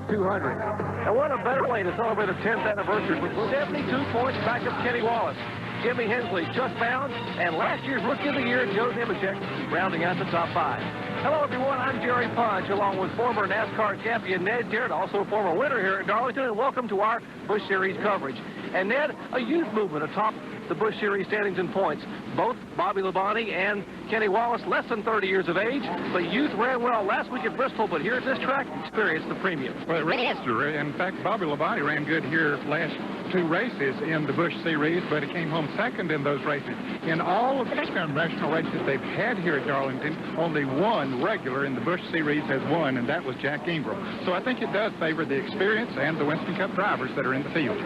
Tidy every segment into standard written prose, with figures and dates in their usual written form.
200. And what a better way to celebrate the 10th anniversary with 72 points back of Kenny Wallace, Jimmy Hensley, Chuck Bound, and last year's Rookie of the Year, Joe Nemechek, rounding out the top 5. Hello, everyone. I'm Jerry Punch, along with former NASCAR champion Ned Jarrett, also a former winner here at Darlington, and welcome to our Busch Series coverage. And Ned, a youth movement atop the Busch Series standings and points. Both Bobby Labonte and Kenny Wallace, less than 30 years of age, but youth ran well last week at Bristol, but here at this track, experienced the premium. Well, it really is. In fact, Bobby Labonte ran good here last 2 races in the Busch Series, but he came home second in those races. In all of the national races they've had here at Darlington, only one regular in the Busch Series has won, and that was Jack Ingram. So I think it does favor the experience and the Winston Cup drivers that are in the field.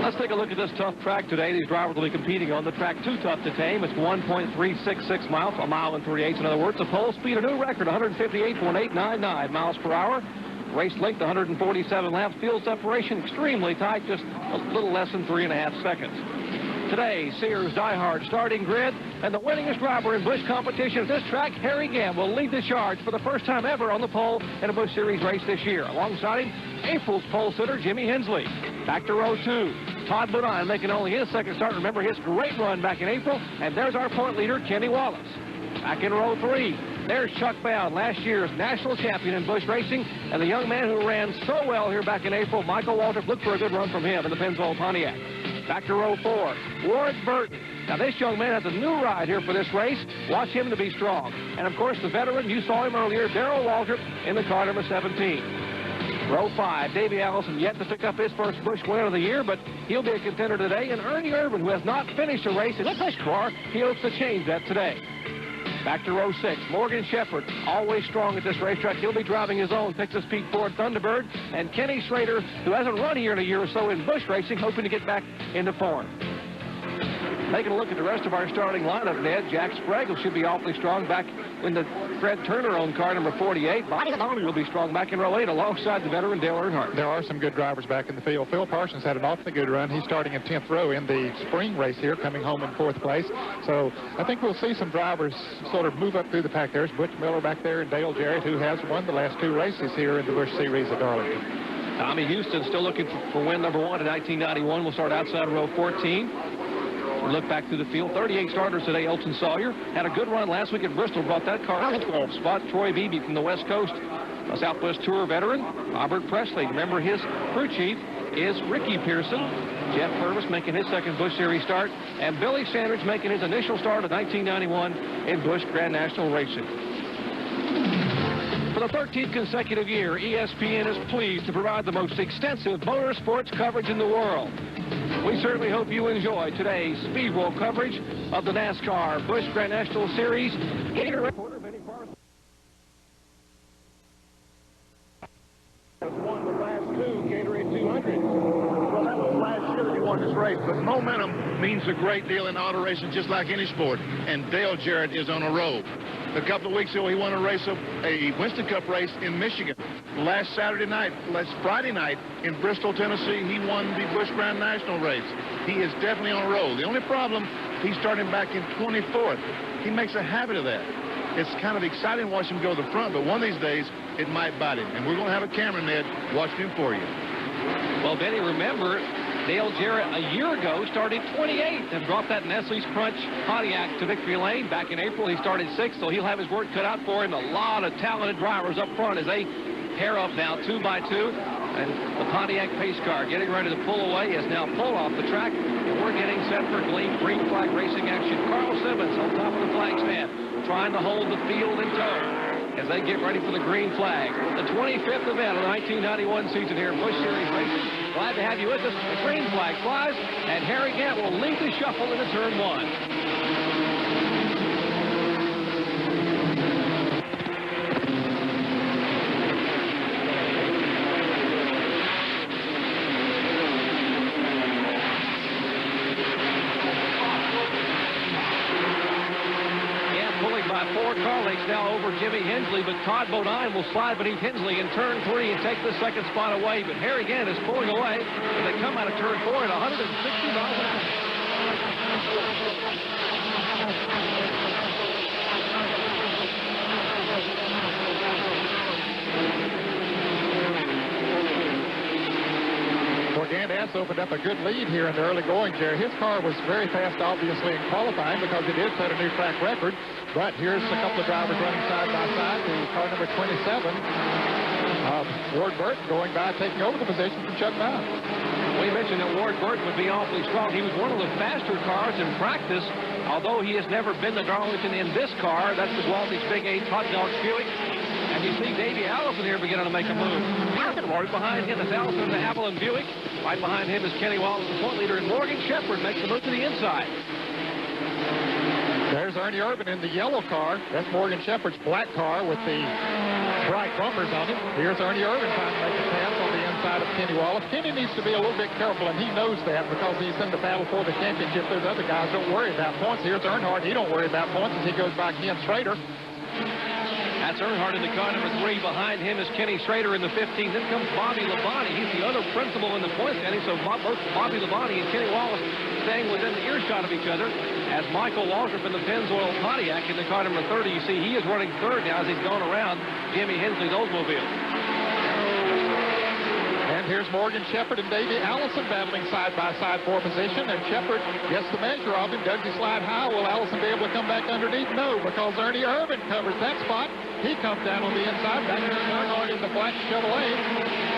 Let's take a look at this tough track today. These drivers will be competing on the track too tough to tame. It's 1.366 miles, a mile and 3/8. In other words, a pole speed, a new record, 158.899 miles per hour. Race length, 147 laps. Field separation, extremely tight, just a little less than 3.5 seconds. Today, Sears diehard starting grid, and the winningest driver in Busch competition at this track, Harry Gant, will lead the charge for the first time ever on the pole in a Busch Series race this year. Alongside him, April's pole sitter, Jimmy Hensley. Back to row 2. Todd Bodine making only his second start. Remember his great run back in April. And there's our point leader, Kenny Wallace. Back in row 3, there's Chuck Bound, last year's national champion in Busch racing, and the young man who ran so well here back in April, Michael Waltrip. Look for a good run from him in the Pennzoil Pontiac. Back to row 4, Ward Burton. Now, this young man has a new ride here for this race. Watch him to be strong. And, of course, the veteran, you saw him earlier, Darrell Waltrip in the car number 17. Row 5, Davey Allison yet to pick up his first Busch win of the year, but he'll be a contender today. And Ernie Irvin, who has not finished a race in his Busch car, he hopes to change that today. Back to row 6, Morgan Shepherd, always strong at this racetrack. He'll be driving his own Texas Pete Ford Thunderbird. And Kenny Schrader, who hasn't run here in a year or so in Busch racing, hoping to get back into form. Taking a look at the rest of our starting lineup, Ned. Jack Sprague should be awfully strong back in the Fred Turner on car number 48. Bobby Labonte will be strong back in row 8 alongside the veteran Dale Earnhardt. There are some good drivers back in the field. Phil Parsons had an awfully good run. He's starting in 10th row in the spring race here, coming home in 4th place. So I think we'll see some drivers sort of move up through the pack. There's Butch Miller back there and Dale Jarrett, who has won the last 2 races here in the Busch Series at Darlington. Tommy Houston still looking for win number 1 in 1991. We'll start outside row 14. We look back through the field. 38 starters today. Elton Sawyer had a good run last week at Bristol. Brought that car out 12 spot. Troy Beebe from the West Coast, a Southwest Tour veteran. Robert Presley. Remember, his crew chief is Ricky Pearson. Jeff Purvis making his second Busch Series start. And Billy Sanders making his initial start of 1991 in Busch Grand National Racing. For the 13th consecutive year, ESPN is pleased to provide the most extensive motorsports coverage in the world. We certainly hope you enjoy today's Speed World coverage of the NASCAR Busch Grand National Series. Gatorade reporter Benny Parsons won the last 2 Gatorade 200. Well, that was last year he won this race, but momentum means a great deal in auto racing, just like any sport. And Dale Jarrett is on a roll. A couple of weeks ago, he won a Winston Cup race in Michigan. Last Friday night in Bristol, Tennessee, he won the Busch Grand National race. He is definitely on a roll. The only problem, he's starting back in 24th. He makes a habit of that. It's kind of exciting to watch him go to the front, but one of these days, it might bite him. And we're going to have a camera, Ned, watching him for you. Well, Benny, remember, Dale Jarrett a year ago started 28th and brought that Nestle's Crunch Pontiac to victory lane. Back in April, he started 6th, so he'll have his work cut out for him. A lot of talented drivers up front as they pair up now 2 by 2. And the Pontiac pace car getting ready to pull away is now pulled off the track. And we're getting set for green flag racing action. Carl Simmons on top of the flag stand trying to hold the field in tow as they get ready for the green flag. The 25th event of the 1991 season here in Busch Series Racing. Glad to have you with us. The green flag flies, and Harry Gant will lead the shuffle into turn 1. Now over Jimmy Hensley, but Todd Bodine will slide beneath Hensley in turn 3 and take the second spot away. But Harry Gant is pulling away as they come out of turn 4 at 160 miles an hour. Ness opened up a good lead here in the early going, Jerry. His car was very fast, obviously, in qualifying because he did set a new track record. But here's a couple of drivers running side by side. The car number 27, Ward Burton, going by, taking over the position from Chuck Brown. We mentioned that Ward Burton would be awfully strong. He was one of the faster cars in practice, although he has never been to Darlington in this car. That's the Waltzy's Big 8 Hot Dog Buick. And you see Davey Allison here beginning to make a move. Right behind him is Allison in the Avalon Buick. Right behind him is Kenny Wallace, the point leader, and Morgan Shepherd makes the move to the inside. There's Ernie Irvin in the yellow car. That's Morgan Shepherd's black car with the bright bumpers on it. Here's Ernie Irvin trying to make a pass on the inside of Kenny Wallace. Kenny needs to be a little bit careful, and he knows that because he's in the battle for the championship. Those other guys don't worry about points. Here's Earnhardt. He don't worry about points as he goes by Ken Schrader. That's Earnhardt in the car number 3. Behind him is Kenny Schrader in the 15. Then comes Bobby Labonte. He's the other principal in the point standing, so both Bobby Labonte and Kenny Wallace staying within the earshot of each other. As Michael Waltrip in the Pennzoil Pontiac in the car number 30, you see he is running third now as he's going around Jimmy Hensley's Oldsmobile. And here's Morgan Shepherd and Davey Allison battling side-by-side for position. And Shepherd gets the measure of him. Does he slide high? Will Allison be able to come back underneath? No, because Ernie Irvin covers that spot. He comes down on the inside. Back to Earnhardt in the black Chevrolet.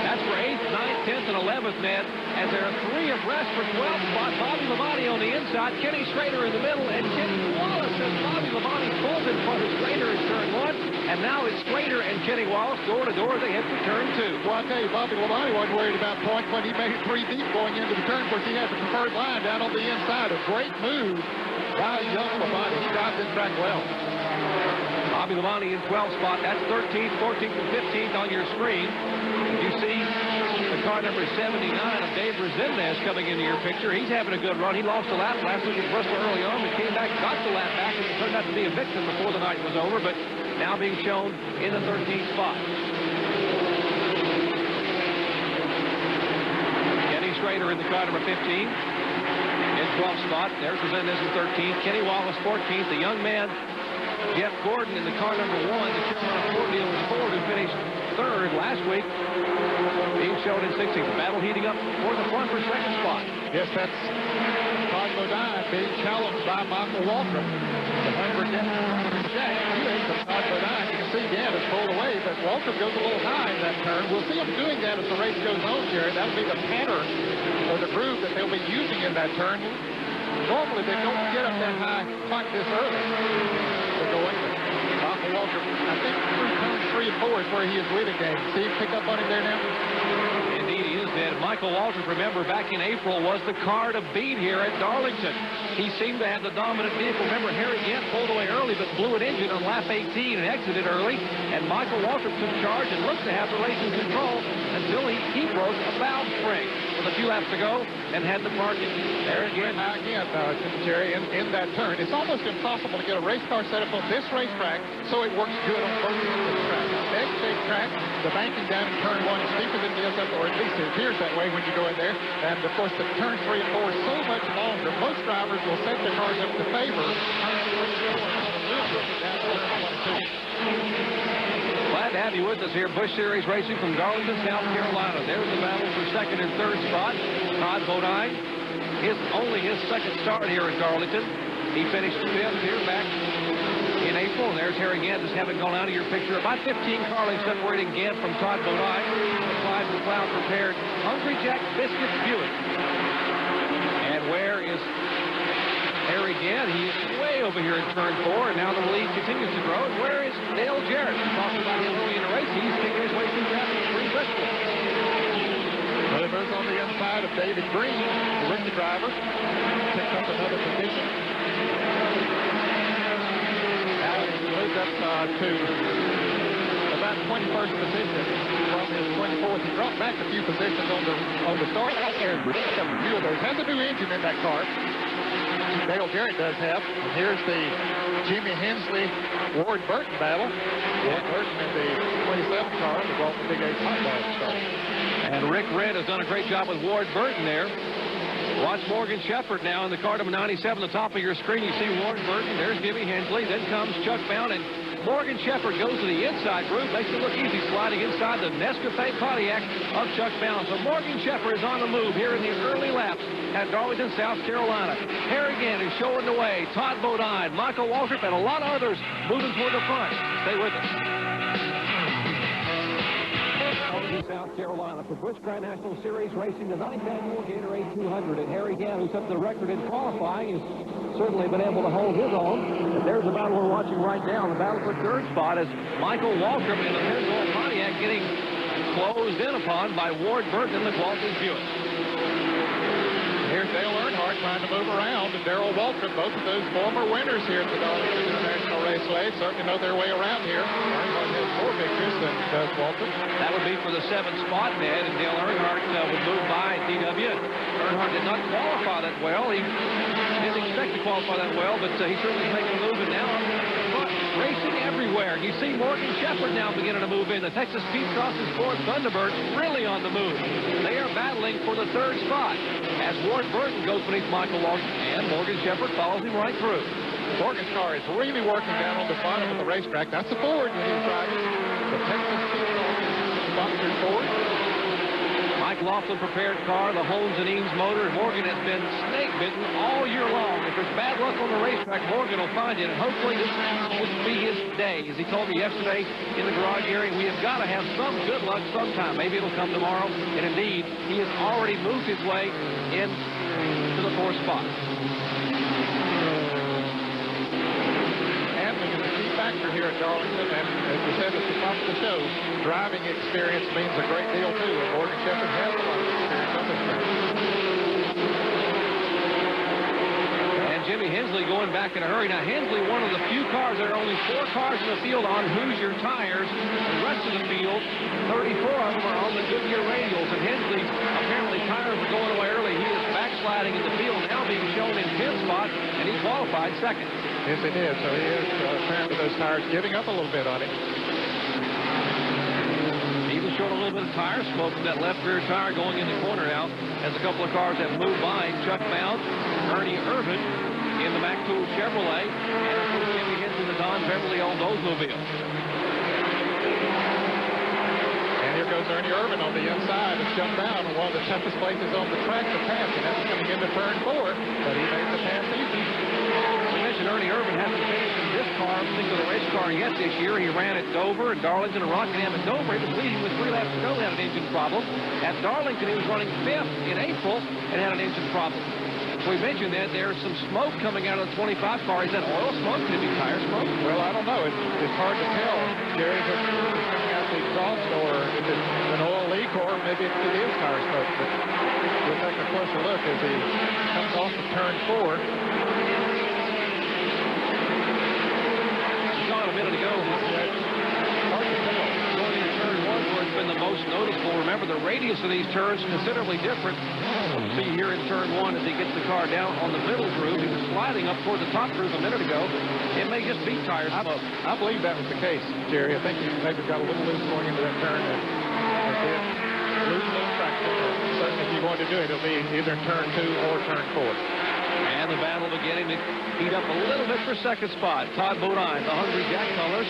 That's for 8th, 9th, 10th, and 11th, Ned. As there are 3 abreast for 12th spot. Bobby Labonte on the inside, Kenny Schrader in the middle, and Kenny Wallace as Bobby Labonte pulls in front of Schrader in turn 1. And now it's Schrader and Kenny Wallace door to door as they head for turn 2. Well, I tell you, Bobby Labonte wasn't worried about points when he made it 3 deep going into the turn, because he had the preferred line down on the inside. A great move by young Labonte. He drives this track well. Bobby Labonte in 12th spot. That's 13th, 14th, and 15th on your screen. You see the car number 79 of Dave Resendez coming into your picture. He's having a good run. He lost a lap last week at Bristol early on, but came back, got the lap back, and it turned out to be a victim before the night was over, but now being shown in the 13th spot. Kenny Schrader in the car number 15. In 12th spot. There's Resendez in 13th. Kenny Wallace 14th. The young man Jeff Gordon in the car number 1, the Carolina Ford dealer's Ford, who finished 3rd last week, being shown in 16th. The battle heating up for the front for 2nd spot. Yes, that's Todd Bodine being challenged by Michael Waltrip. The number Jack Ewing from Todd Bodine. You can see Dan is pulled away, but Waltrip goes a little high in that turn. We'll see him doing that as the race goes on, Jerry. That'll be the pattern or the groove that they'll be using in that turn. Normally, they don't get up that high quite this early. They're going. Michael Waltrip, I think through turns 3 and 4 is where he is leading game. See him pick up on him there now? Indeed, he is dead. Michael Waltrip, remember, back in April, was the car to beat here at Darlington. He seemed to have the dominant vehicle. Remember, Harry Gant pulled away early, but blew an engine on lap 18 and exited early. And Michael Waltrip took charge and looked to have the race in control until he broke a valve spring with a few laps to go and had the parking. There again, Jerry, in that turn. It's almost impossible to get a race car set up on this racetrack so it works good on both ends of the track. Egg-shaped track, the banking down in turn 1 is steeper than the other, or at least it appears that way when you go in there. And, of course, the turn 3 and 4 is so much longer. Most drivers will set their cars up to favor turn 3 and 4. Glad to have you with us here. Busch Series Racing from Darlington, South Carolina. There's the battle for 2nd and 3rd spot. Todd Bodine, only his 2nd start here at Darlington. He finished 5th here back in April. And there's Harry Gant, just haven't gone out of your picture. About 15 car lengths separating Gant from Todd Bodine. The Clyde McLeod prepared Hungry Jack Biscuits Buick. And where is Harry Gant? He is way over here in turn 4, and now the lead continues to grow. And where is Dale Jarrett? Talking about him early in the race. He's taking his way through traffic in Bristol. Well, it moves on the inside of David Green, the rookie driver. Picks up another position. Now he moves up to about 21st position from his 24th. He dropped back a few positions on the start. And a few of those. Has a new engine in that car. Dale Jarrett does have. And here's the Jimmy Hensley Ward Burton battle. Ward Burton in the 27 car, the Walton Big 8 hot dog car. And Rick Red has done a great job with Ward Burton there. Watch Morgan Shepherd now in the car number 97, the top of your screen. You see Ward Burton. There's Jimmy Hensley. Then comes Chuck Bound. And Morgan Shepherd goes to the inside groove, makes it look easy sliding inside the Nescafe Pontiac of Chuck Bound. So Morgan Shepherd is on the move here in the early laps at Darlington, South Carolina. Harry Gant is showing the way. Todd Bodine, Michael Waltrip, and a lot of others moving toward the front. Stay with us. South Carolina for Busch Grand National Series Racing, the 9th annual Gatorade 200. And Harry Gant, who set the record in qualifying, has certainly been able to hold his own. And there's the battle we're watching right now. The battle for third spot is Michael Waltrip in the Pennzoil Pontiac getting closed in upon by Ward Burton in the Gwaltney Buick. Here's Dale Earnhardt trying to move around, and Darrell Waltrip, both of those former winners here at the Darlington International Raceway, certainly know their way around here. Earnhardt has more victories than does Waltrip. That would be for the 7th spot, Ned, and Dale Earnhardt would move by DW. Earnhardt did not qualify that well. He didn't expect to qualify that well, but he certainly is making a move, and now racing everywhere. You see Morgan Shepherd now beginning to move in. The Texas Pete Cross's Ford Thunderbird really on the move. They are battling for the 3rd spot as Ward Burton goes beneath Michael Waltrip, and Morgan Shepherd follows him right through. Morgan's car is really working down on the bottom of the racetrack. That's the Ford that he's driving. The Texas Pete Cross sponsored Ford. Mike Laughlin prepared car, the Holmes and Eames motor, and Morgan has been snake-bitten all year long. If there's bad luck on the racetrack, Morgan will find it, and hopefully this will be his day. As he told me yesterday in the garage area, we have got to have some good luck sometime. Maybe it'll come tomorrow, and indeed, he has already moved his way into the 4th spot. Handling is a key factor here at Darlington, and as we said at the top of the show, driving experience means a great deal too, and Morgan Shepherd has a lot of experience on this track. And Jimmy Hensley going back in a hurry. Now Hensley, one of the few cars, there are only 4 cars in the field on Hoosier tires. The rest of the field, 34 of them are on the Goodyear radials, and Hensley, apparently tires are going away early. He is backsliding in the field, now being shown in 10th spot, and he qualified 2nd. Yes, he did. So he is apparently those tires giving up a little bit on him. Even showing a little bit of tire smoke from that left rear tire going in the corner now, as a couple of cars have moved by. Chuck Bound, Ernie Irvin in the McTool Chevrolet, and of course Jimmy Henson, the Don Beverly old Oldsmobile. And here goes Ernie Irvin on the inside of Chuck Bound, and one of the toughest places on the track to pass, and that's coming into turn 4, but he made the pass easy. Ernie Irvin hasn't finished in this car, particular race car, yet this year. He ran at Dover and Darlington and Rockingham. At Dover, he was leading with 3 laps to go, had an engine problem. At Darlington, he was running 5th in April and had an engine problem. We mentioned that there's some smoke coming out of the 25 car. Is that oil smoke? Could it be tire smoke? Well, I don't know. It's hard to tell, Jerry, if it's coming out the exhaust or if it's an oil leak or maybe it is tire smoke. But we'll take a closer look as he comes off of turn 4. A minute ago, going into turn 1 where it's been the most noticeable. Remember, the radius of these turns considerably different. See here in turn 1 as he gets the car down on the middle groove. He was sliding up toward the top groove a minute ago. It may just be tire smoke. I believe that was the case, Jerry. I think he maybe got a little loose going into that turn and did lose a little traction. Certainly, if you're going to do it, it'll be either turn 2 or turn 4. And the battle beginning to heat up a little bit for 2nd spot. Todd Bodine, the Hungry Jack colors,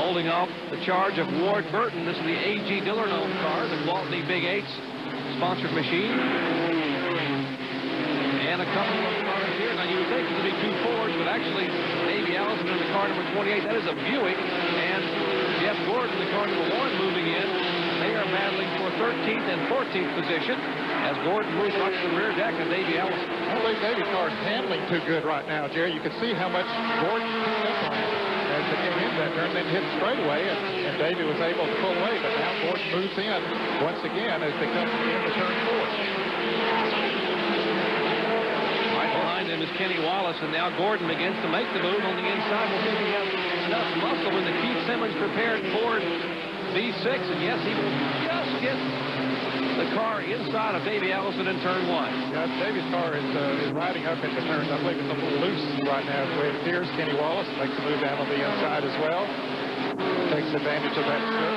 holding off the charge of Ward Burton. This is the A.G. Dillard-owned car, the Gwaltney Big 8's sponsored machine. And a couple of cars here. Now, you would think it would be 2 Fords, but actually, Davey Allison in the car number 28. That is a Buick. And Jeff Gordon, the car number 1, moving in. They are battling for 13th and 14th position as Gordon moves up to the rear deck of Davey Allison. I don't believe Davey's car is handling too good right now, Jerry. You can see how much Gordon picked up on it as they came into that turn, then hit straight away, and Davey was able to pull away, but now Gordon moves in once again as they come into turn 4. Right behind him is Kenny Wallace, and now Gordon begins to make the move on the inside. We'll see if he has enough muscle in the Keith Simmons prepared Ford V6, and yes, he will just get the car inside of Davey Allison in turn 1. Yeah, Davey's car is riding up into turns. I believe it's a little loose right now the way it appears. Kenny Wallace makes a move down on the inside as well. Takes advantage of that slip.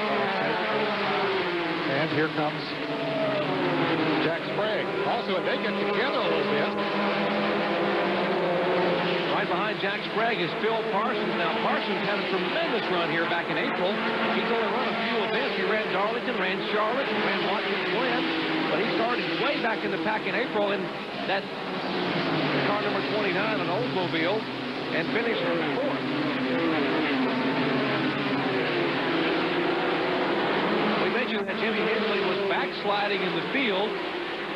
And here comes Jack Sprague. Also, they get together a little bit. Right behind Jack Sprague is Phil Parsons. Now, Parsons had a tremendous run here back in April. He's only run a few events. He ran Darlington, ran Charlotte, ran Watkins Glen, but he started way back in the pack in April in that car number 29, an Oldsmobile, and finished fourth. We mentioned that Jimmy Hensley was backsliding in the field.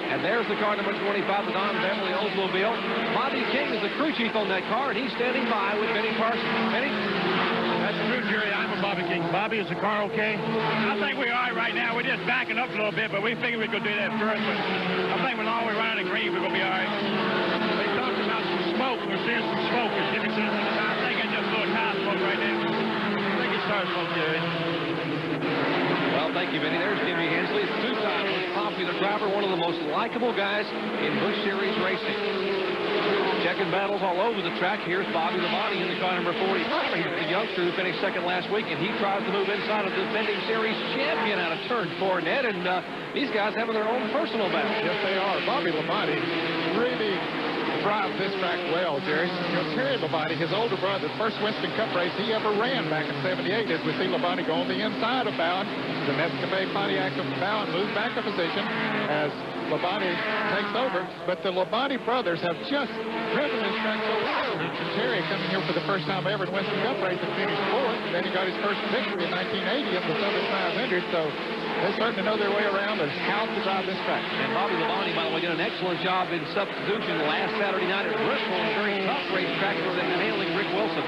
And there's the car number 25, the Don Beverly Oldsmobile. Bobby King is the crew chief on that car, and he's standing by with Benny Parsons. Benny? That's true, Jerry. I'm a Bobby King. Bobby, is the car okay? I think we're all right now. We're just backing up a little bit, but we figured we could do that first. But I think when all we're running the green, we're going to be all right. They talked about some smoke. We're seeing some smoke. As Jimmy says, I think it's just a little tire smoke right now. I think it's tire smoke, Jerry. Well, thank you, Benny. There's Jimmy Hensley, two-time most popular driver, one of the most likable guys in Busch Series racing. Checking battles all over the track. Here's Bobby Labonte in the car number 40. He's the youngster who finished second last week, and he tries to move inside of the defending series champion out of turn 4, Ned, and these guys having their own personal battle. Yes, they are. Bobby Labonte really drives this track well, Jerry. You know, Terry Labonte, his older brother, the first Winston Cup race he ever ran back in '78, as we see Labonte go on the inside of Bowen. The Nescafe Pontiac of Bowen moves back a position as Labonte takes over. But the Labonte brothers have just driven this track so well. Terry coming here for the first time ever in Winston Cup race and finished fourth. And then he got his first victory in 1980 in the Southern 500. So they certainly know their way around and how to drive this track. And Bobby Labonte, by the way, did an excellent job in substitution last Saturday night at Bristol, a very tough racetrack for them nailing Rick Wilson.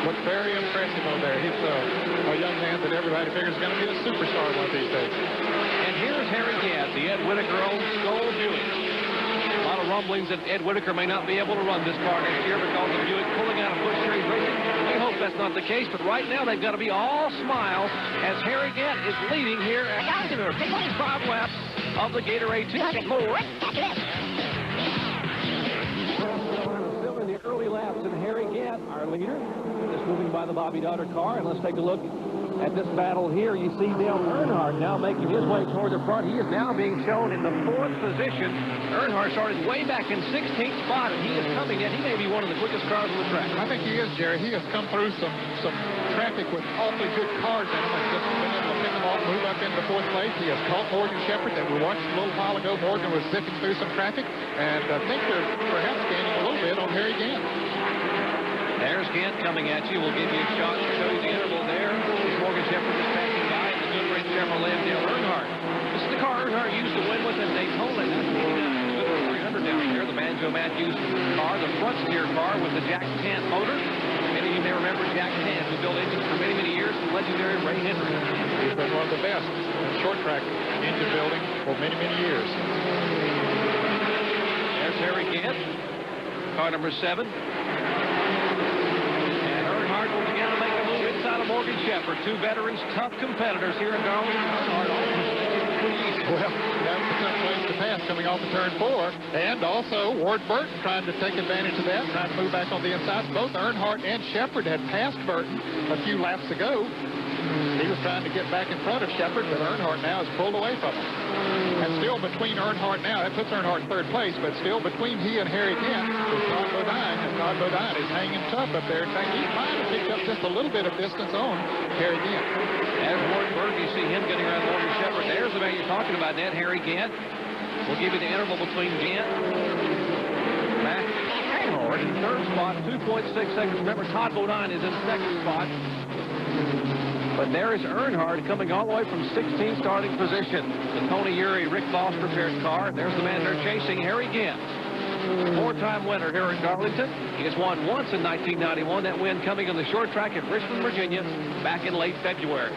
Looked very impressive over there. He's a young man that everybody figures is going to be a superstar one of these days. And here's Harry Gadd, the Ed Whitaker-owned Skoll Buick. A lot of rumblings that Ed Whitaker may not be able to run this car next year because of Buick pulling out of Busch Series racing. We hope that's not the case, but right now they've got to be all smiles as Harry Gadd is leading here at 5 laps of the Gatorade 200 more. Still in the early laps, and Harry Gadd, our leader, is moving by the Bobby Daughter car. And let's take a look at this battle here. You see Dale Earnhardt now making his way toward the front. He is now being shown in the 4th position. Earnhardt started way back in 16th spot, and he is coming in. He may be one of the quickest cars on the track. I think he is, Jerry. He has come through some traffic with awfully good cars in him and just been able to pick them off, move up into 4th place. He has caught Morgan Shepherd that we watched a little while ago. Morgan was zipping through some traffic, and I think they're perhaps gaining a little bit on Harry Gant. There's Gant coming at you. We'll give you a shot to show you the interval there. Morgan Shepherd is passing by in the Goodwrench Chevrolet of Dale Earnhardt. This is the car Earnhardt used to win with in Daytona. That's the 300 down here. The Banjo Matthews car, the front steer car with the Jack Tant motor. Many of you may remember Jack Tant, who built engines for many, many years, and legendary Ray Hendrick. He's been one of the best in short track engine building for many, many years. There's Harry Gant, car number 7. Will begin to make a move inside of Morgan Shepherd. Two veterans, tough competitors here in Darlington. Well, that's a tough place to pass coming off of turn 4. And also, Ward Burton trying to take advantage of that, trying to move back on the inside. Both Earnhardt and Shepherd had passed Burton a few laps ago. He was trying to get back in front of Shepherd, but Earnhardt now is pulled away from him. And still between Earnhardt now, that puts Earnhardt in 3rd place, but still between he and Harry Gant is Todd Bodine, and Todd Bodine is hanging tough up there. In fact, he might have picked up just a little bit of distance on Harry Gant. As Ward Burton, you see him getting around Morgan Shepherd. There's the man you're talking about, Ned, Harry Gant. We'll give you the interval between Gant. Matt Earnhardt in 3rd spot, 2.6 seconds. Remember, Todd Bodine is in 2nd spot. But there is Earnhardt coming all the way from 16th starting position. The Tony Urey, Rick Boss prepared car. There's the man they're chasing, Harry Gant. 4-time winner here in Darlington. He has won once in 1991. That win coming on the short track at Richmond, Virginia, back in late February.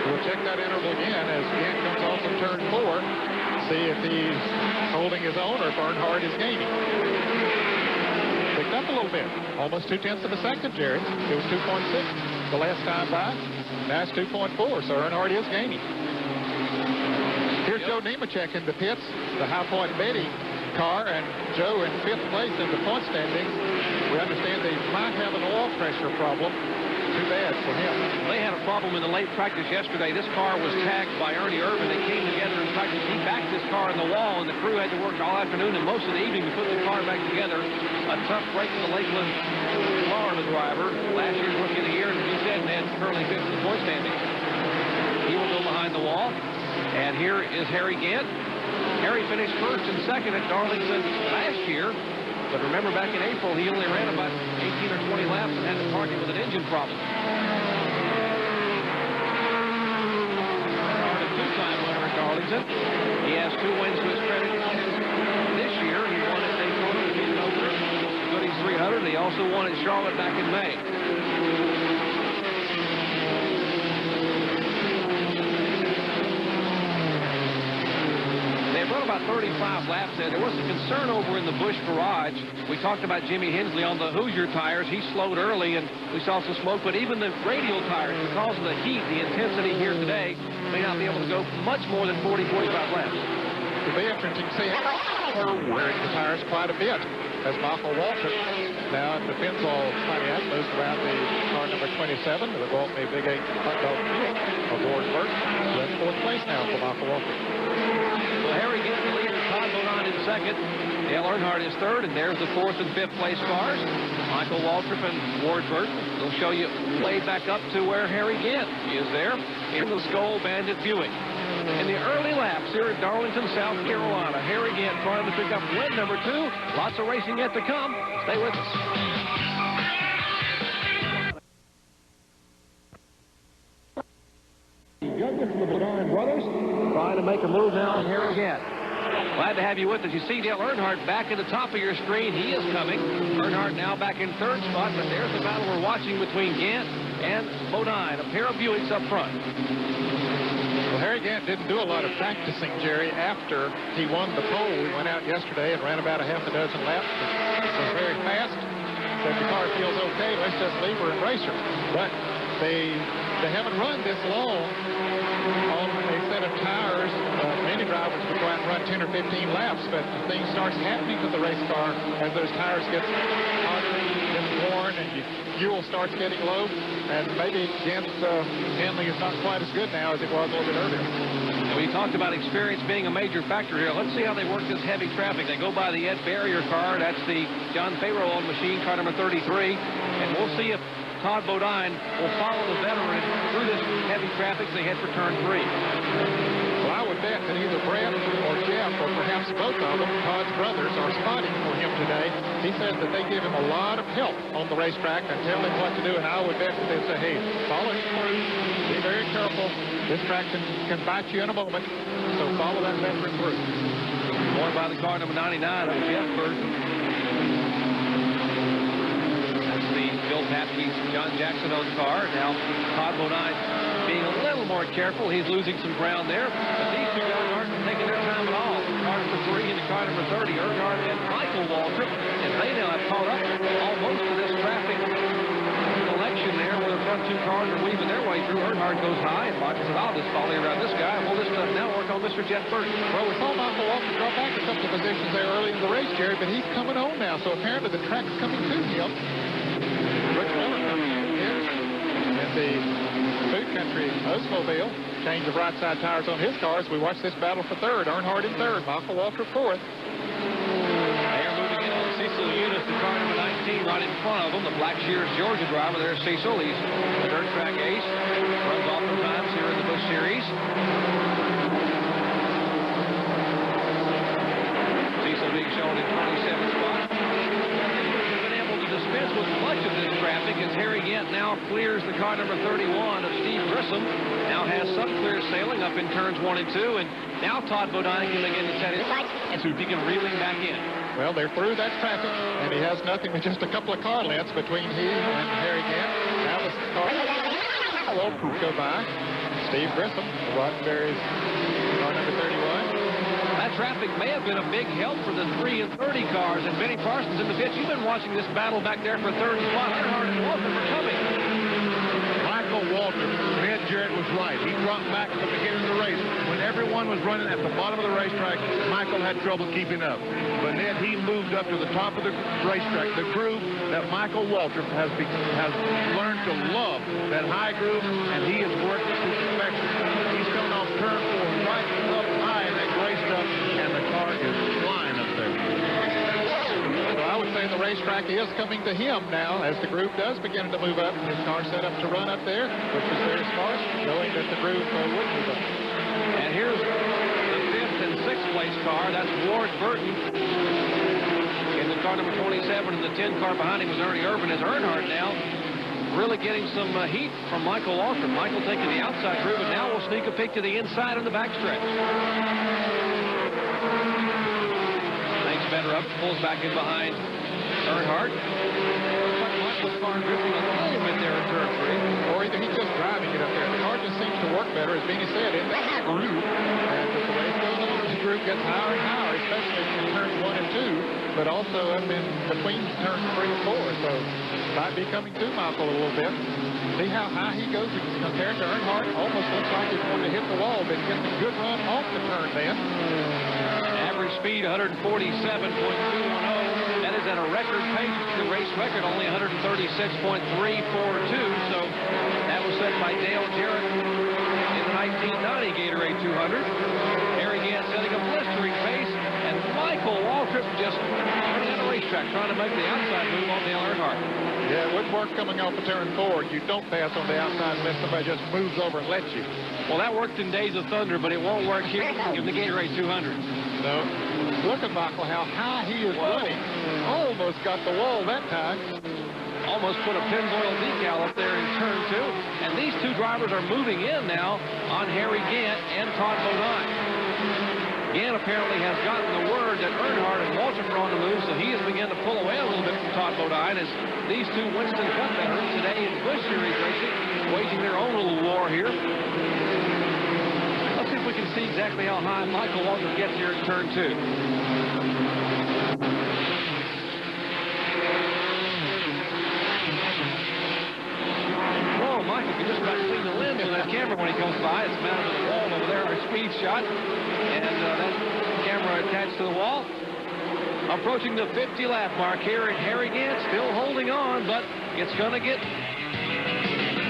We'll check that interval again as Gant comes off of turn 4. See if he's holding his own or if Earnhardt is gaining. Picked up a little bit. Almost 0.2 of a second, Jerry. It was 2.6 the last time by. Now it's 2.4, so Earnhardt is gaining. Here's Joe Nemechek in the pits, the High Point Betty car, and Joe in 5th place in the point standings. We understand they might have an oil pressure problem. Too bad for him. They had a problem in the late practice yesterday. This car was tagged by Ernie Irvin. They came together and practice. He backed this car in the wall, and the crew had to work all afternoon and most of the evening to put the car back together. A tough break for the Lakeland, Florida driver. Last year's Rookie of the Year, and he said, and currently fifth in the point standing. He will go behind the wall. And here is Harry Gant. Harry finished first and second at Darlington last year. But remember, back in April, he only ran about 18 or 20 laps and had to park it with an engine problem. A two-time winner at Darlington. He has 2 wins to his credit. This year, he won at Daytona, defeated over Goody's 300. He also won at Charlotte back in May. Run about 35 laps there. There was a concern over in the Busch garage. We talked about Jimmy Hensley on the Hoosier tires. He slowed early, and we saw some smoke. But even the radial tires, because of the heat, the intensity here today, may not be able to go much more than 40, 45 laps. It'll be interesting to see how wearing the tires quite a bit as Michael Waltrip now in the Pennzoil Pontiac moves around the car number 27 of the Gwaltney Big 8 hot dog field aboard Burt. So that's 4th place now for Michael Waltrip. Well, Harry gets the lead, Todd Bodine in second. Dale Earnhardt is third, and there's the 4th and 5th place cars. Michael Waltrip and Ward Burton. They'll show you way back up to where Harry Gant is there in the Skoal Bandit Buick. In the early laps here at Darlington, South Carolina, Harry Gant trying to pick up win number 2. Lots of racing yet to come. Stay with us. Judges from the Bodine brothers trying to make a move now on Harry Gant. Glad to have you with us. You see Dale Earnhardt back in the top of your screen. He is coming. Earnhardt now back in 3rd spot, but there's the battle we're watching between Gant and Bodine, a pair of Buicks up front. Well, Harry Gant didn't do a lot of practicing, Jerry, after he won the pole. We went out yesterday and ran about a half a dozen laps. It was very fast. Said the car feels okay. Let's just leave her and race her. But they haven't run this long on a set of tires. Many drivers would go out and run 10 or 15 laps, but things starts happening to the race car as those tires get hotter, get worn, and fuel starts getting low. And maybe Gant's handling is not quite as good now as it was a little bit earlier. We talked about experience being a major factor here. Let's see how they work this heavy traffic. They go by the Ed Barrier car. That's the John Fayroll-owned machine, car number 33. And we'll see if Todd Bodine will follow the veteran through this heavy traffic as they head for turn 3. Well, I would bet that either Brett or Jeff or perhaps both of them, Todd's brothers, are spotting for him today. He says that they give him a lot of help on the racetrack and tell him what to do, and I would bet that they say, hey, follow him through, be very careful. This track can bite you in a moment, so follow that veteran through. Going by the car number 99 of Jeff Burton. Bill Paskey's John Jackson-owned car. Now, Todd Bodine being a little more careful. He's losing some ground there. But these two guys aren't taking their time at all. Car number 3 and the car number 30, Earnhardt and Michael Waltrip. And they now have caught up almost to this traffic collection there where the front 2 cars are weaving their way through. Earnhardt goes high, and Michael says, I'll just volley around this guy. We'll just now work on Mr. Jeff Burton. Well, we saw Michael Waltrip drop back a couple of positions there early in the race, Jerry, but he's coming on now. So apparently the track's coming to him. Rick Miller coming in the Boot Country Oldsmobile. Change of right side tires on his cars. We watch this battle for 3rd. Earnhardt in 3rd. Michael Waltrip 4th. They're moving in on Cecil Eunice, the car number 19, right in front of them. The Black Shears Georgia driver. There's Cecil. He's a dirt track ace. Runs oftentimes here in the Busch Series. Cecil being shown in 27th spot. Dispense with much of this traffic as Harry Gant now clears the car number 31 of Steve Grissom. Now has some clear sailing up in turns 1 and 2, and now Todd Bodine can begin to set his sights and so he can reel him back in. Well, they're through that traffic, and he has nothing but just a couple of car lengths between he and Harry Gant. Now the car will go by. Steve Grissom, Roddenberry's car number 31. That traffic may have been a big help for the 3 and 30 cars. And Benny Parsons in the pits. You've been watching this battle back there for 3rd spot. Earnhardt and Waltrip are coming. Michael Waltrip, Ned Jarrett was right. right. He dropped back at the beginning of the race. When everyone was running at the bottom of the racetrack, Michael had trouble keeping up. But then he moved up to the top of the racetrack, the groove that Michael Waltrip has learned to love, that high groove, and he has worked to perfection. He's coming off turn 4 right up high in that gray stuff, and the car is flying up there. So I would say the racetrack is coming to him now as the groove does begin to move up. His car set up to run up there, which is very smart, knowing that the groove would move up. And here's the 5th and 6th place car. That's Ward Burton in the car number 27, and the 10 car behind him was Ernie Irvin. As Earnhardt now really getting some heat from Michael Waltrip. Michael taking the outside groove, and now will sneak a peek to the inside of the backstretch. Better up, pulls back in behind Earnhardt. Michael's car drifting a little bit there in turn 3. Or either he's just driving it up there. The car just seems to work better, as Beanie said, in that groove. And as the race goes on, the groove gets higher and higher, especially in turns 1 and 2, but also up in between turns 3 and 4. So might be coming to Michael a little bit. See how high he goes compared to Earnhardt. Almost looks like he's going to hit the wall, but gets a good run off the turn then. Average speed 147.210. That is at a record pace. The race record only 136.342. So that was set by Dale Jarrett in the 1990 Gatorade 200. Harry Gant setting a blistering pace, and Michael Waltrip just running on the racetrack trying to make the outside move on Dale Earnhardt. Yeah, it wouldn't work coming off of turn 4. You don't pass on the outside unless somebody just moves over and lets you. Well, that worked in Days of Thunder, but it won't work here in the Gatorade 200. No. Look at Michael, how high he is running. Almost got the wall that time. Almost put a Pennzoil decal up there in turn 2. And these two drivers are moving in now on Harry Gant and Todd Bodine. Gant apparently has gotten the word that Earnhardt and Waltrip are on the move, so he has begun to pull away a little bit from Todd Bodine as these two Winston Cup veterans today in Busch Series racing, waging their own little war here. Let's see if we can see exactly how high Michael Waltrip gets here in turn 2. Whoa, Michael can just about clean the lens on that camera when he comes by. It's mounted to the wall over there, our speed shot. And that camera attached to the wall. Approaching the 50 lap mark here, and Harry Gant still holding on, but it's going to get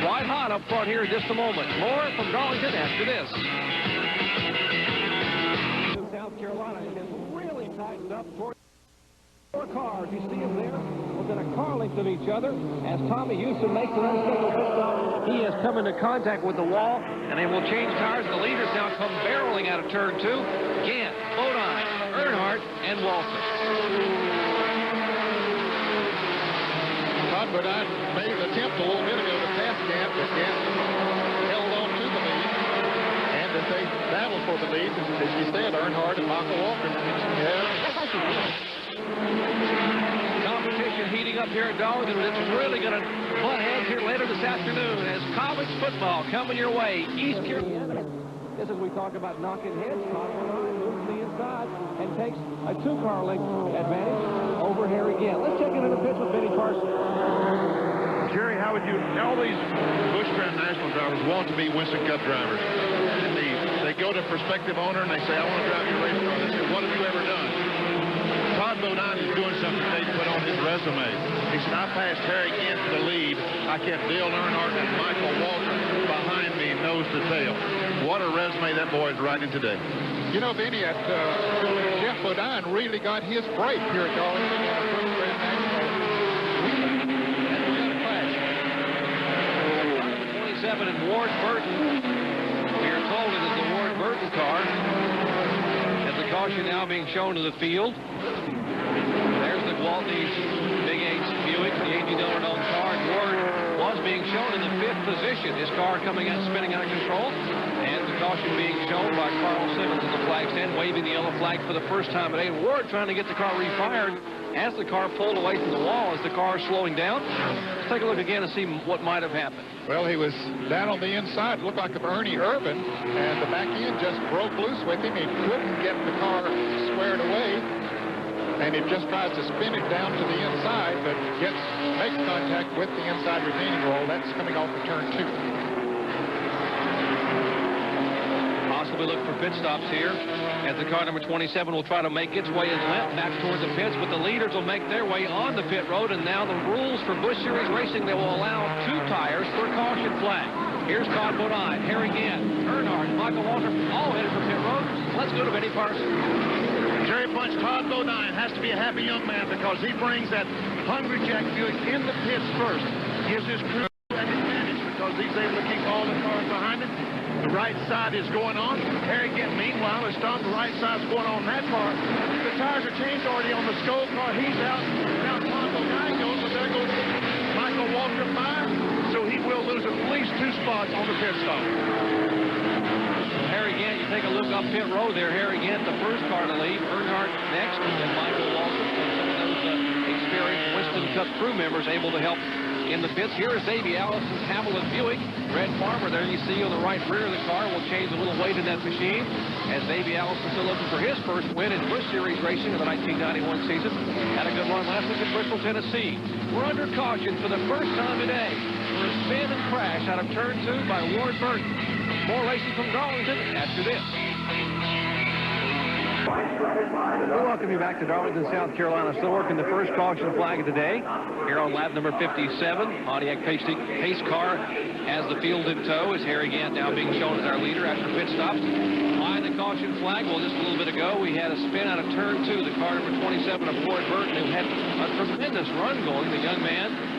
quite hot up front here in just a moment. More from Darlington after this. South Carolina has really tightened up toward 4 cars. You see them there within a car length of each other. As Tommy Houston makes an unscheduled pit stop, he has come into contact with the wall, and they will change tires. The leaders now come barreling out of turn 2. Gant, Bodine, Earnhardt, and Waltrip. Todd Bodine made an attempt a little bit ago to pass Gant, but Gant held on to the lead. And as they battle for the lead, as you said, Earnhardt and Michael Waltrip. Competition heating up here at Darlington. It's really going to butt heads here later this afternoon as college football coming your way. East Carolina. This is we talk about knocking heads. Todd Bodine moves to the inside and takes a 2-car length advantage over Harry Gant. Let's check into the pits with Benny Carson. Jerry, how would you... All these Busch Grand National drivers want to be Winston Cup drivers. And they go to a prospective owner and they say, I want to drive your race car. They say, what have you ever done? Todd Bodine is doing something they put on his resume. He said, I passed Harry Gant to the lead. I kept Dale Earnhardt and Michael Waltrip behind me, nose to tail. What a resume that boy is riding today. You know, Benny, Jeff Bodine really got his break here at Darlington in the first Grand National weekend. And we got a crash. 27 and Ward Burton. We are told it is the Ward Burton car. As the caution now being shown to the field. There's the Gwaltney's Big 8 Buick, the $80 known car. Ward was being shown in the 5th position. His car coming out, spinning out of control. And the caution being shown by Carl Simmons at the flag stand, waving the yellow flag for the first time today. Ward trying to get the car refired as the car pulled away from the wall as the car is slowing down. Let's take a look again and see what might have happened. Well, he was down on the inside. Looked like Ernie Irvin, and the back end just broke loose with him. He couldn't get the car squared away, and it just tries to spin it down to the inside, but makes contact with the inside retaining wall. That's coming off of turn 2. for pit stops here, as the car number 27 will try to make its way in left back towards the pits, but the leaders will make their way on the pit road, and now the rules for Busch Series Racing, they will allow 2 tires for a caution flag. Here's Todd Bodine, Harry Gant, Earnhardt, Michael Waltrip, all headed for pit road. Let's go to Benny Parsons. Jerry Bunch, Todd Bodine has to be a happy young man because he brings that Hungry Jack Buick in the pits first. Gives his crew an advantage because he's able to keep all the cars behind him. The right side is going on. Harry Gant, meanwhile, is starting. The right side's going on that car. The tires are changed already on the Skoll car. He's out. Now Todd Bodine goes, but there goes Michael Waltrip by. So he will lose at least 2 spots on the pit stop. Harry Gant, you take a look up pit road there. Harry Gant, the first car to leave. Earnhardt next, and Michael Waltrip. Some of those experienced Winston Cup crew members able to help in the pits. Here is Davey Allison's Haviland Buick. Red Farmer there you see on the right rear of the car will change a little weight in that machine, as Davey Allison still looking for his first win in Busch Series Racing in the 1991 season. Had a good run last week in Bristol, Tennessee. We're under caution for the first time today for a spin and crash out of turn 2 by Ward Burton. More racing from Darlington after this. We welcome you back to Darlington, South Carolina. Still working the first caution flag of the day. Here on lap number 57, Pontiac pace car has the field in tow, as Harry Gant now being shown as our leader after pit stops. Behind the caution flag, well, just a little bit ago, we had a spin out of turn 2. The car number 27 of Ward Burton, who had a tremendous run going. The young man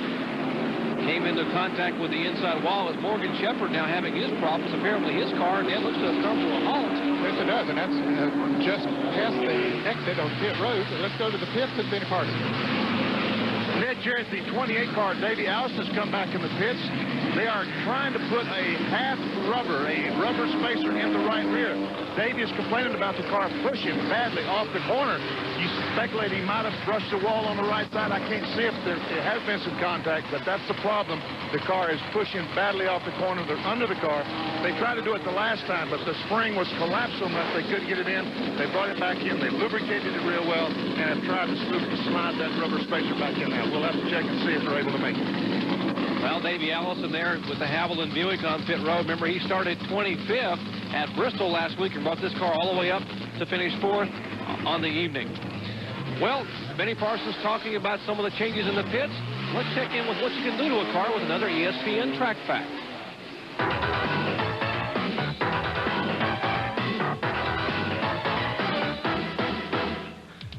came into contact with the inside wall, as Morgan Shepherd now having his problems. Apparently his car then looks to have come to a halt. Yes, it does, and that's just past the exit on pit road. So let's go to the pits and Benny Parsons. Ned Jarrett, the 28 car, Davey Allison has come back in the pits. They are trying to put a a rubber spacer in the right rear. Davey is complaining about the car pushing badly off the corner. You speculate he might have brushed the wall on the right side. I can't see if there has been some contact, but that's the problem. The car is pushing badly off the corner. They're under the car. They tried to do it the last time, but the spring was collapsed so much they couldn't get it in. They brought it back in. They lubricated it real well and have tried to slide that rubber spacer back in there. We'll have to check and see if they're able to make it. Well, Davey Allison there with the Haviland Buick on pit road. Remember, he started 25th at Bristol last week and brought this car all the way up to finish 4th on the evening. Well, Benny Parsons talking about some of the changes in the pits. Let's check in with what you can do to a car with another ESPN track fact.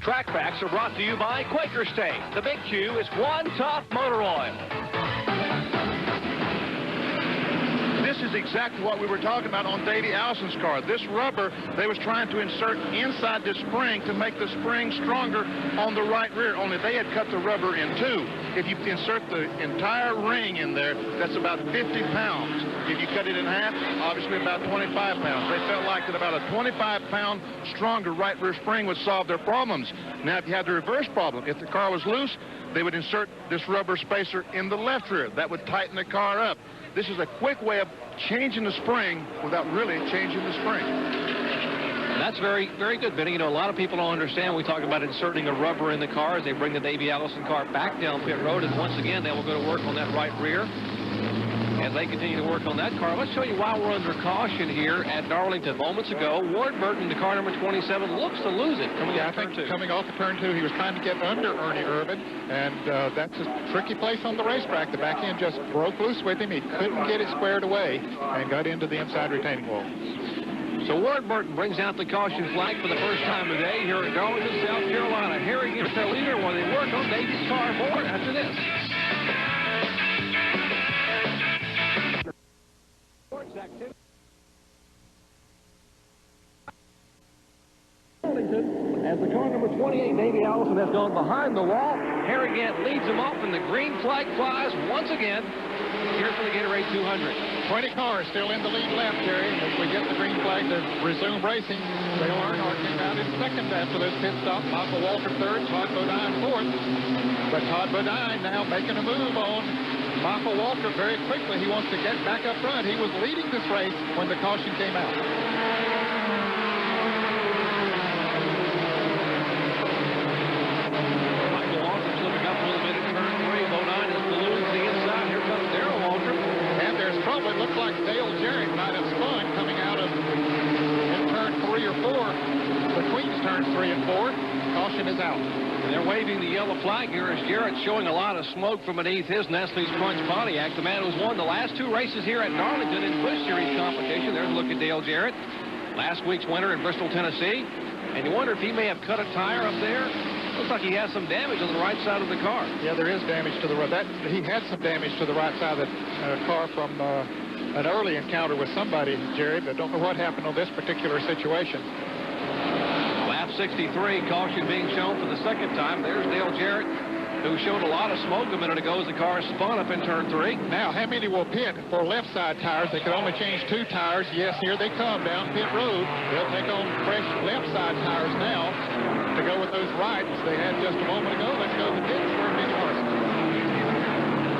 Track facts are brought to you by Quaker State. The big Q is One Tough Motor Oil. This is exactly what we were talking about on Davey Allison's car. This rubber, they was trying to insert inside the spring to make the spring stronger on the right rear, only they had cut the rubber in 2. If you insert the entire ring in there, that's about 50 pounds. If you cut it in half, obviously about 25 pounds. They felt like that about a 25-pound stronger right rear spring would solve their problems. Now, if you had the reverse problem, if the car was loose, they would insert this rubber spacer in the left rear. That would tighten the car up. This is a quick way of changing the spring without really changing the spring. That's very, very good, Benny. You know, a lot of people don't understand. We talk about inserting a rubber in the car as they bring the Davey Allison car back down pit road, and once again, they will go to work on that right rear as they continue to work on that car. Let's show you why we're under caution here at Darlington. Moments ago, Ward Burton, the car number 27, looks to lose it coming off turn 2. Coming off the turn 2, he was trying to get under Ernie Irvin, and that's a tricky place on the racetrack. The back end just broke loose with him. He couldn't get it squared away and got into the inside retaining wall. So Ward Burton brings out the caution flag for the first time today here at Darlington, South Carolina. Harry gets their leader while they work on Davey's car more after this. As the car number 28, Davey Allison, has gone behind the wall. Harry Gant leads him off, and the green flag flies once again here for the Gatorade 200. 20 cars still in the lead lap, Terry. As we get the green flag to resume racing, Dale Earnhardt came out in second after those pit stops. Michael Waltrip third, Todd Bodine fourth. But Todd Bodine now making a move on Michael Waltrip very quickly. He wants to get back up front. He was leading this race when the caution came out. Michael Waltrip slipping up a little bit in turn 3. Bodine is ballooned to the inside. Here comes Darrell Waltrip. And there's probably, looks like Dale Jarrett might have spun coming out of in turn 3 or 4, between turns 3 and 4, caution is out. And they're waving the yellow flag here as Jarrett's showing a lot of smoke from beneath his Nestle's Crunch Pontiac. The man who's won the last 2 races here at Darlington in Busch Series competition. There's a look at Dale Jarrett. Last week's winner in Bristol, Tennessee. And you wonder if he may have cut a tire up there. Looks like he has some damage on the right side of the car. Yeah, there is damage to the right. He had some damage to the right side of the car from an early encounter with somebody, Jerry, but I don't know what happened on this particular situation. Lap 63, caution being shown for the second time. There's Dale Jarrett, who showed a lot of smoke a minute ago as the car spun up in turn 3. Now, how many will pit for left side tires? They could only change 2 tires. Yes, here they come down pit road. They'll take on fresh left side tires now to go with those rights they had just a moment ago. Let's go to the pits for Benny Larson.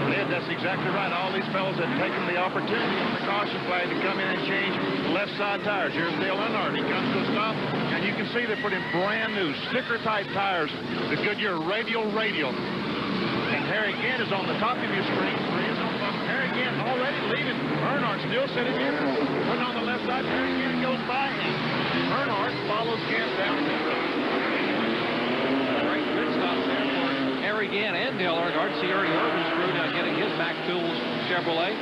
Ed, that's exactly right. All these fellows had taken the opportunity on the caution flag to come in and change left side tires. Here's Dale Earnhardt. He comes to a stop, and you can see they put in brand new sticker-type tires, the Goodyear radial. And Harry Gant is on the top of your screen. Harry Gant already leaving. Earnhardt still sitting here, putting on the left side. Harry Gant goes by, and Earnhardt follows Gant down the road. Great pit stop there for Harry Gant and Dale Earnhardt. See Ernie Irvin's crew now getting his Mac Tools Chevrolet.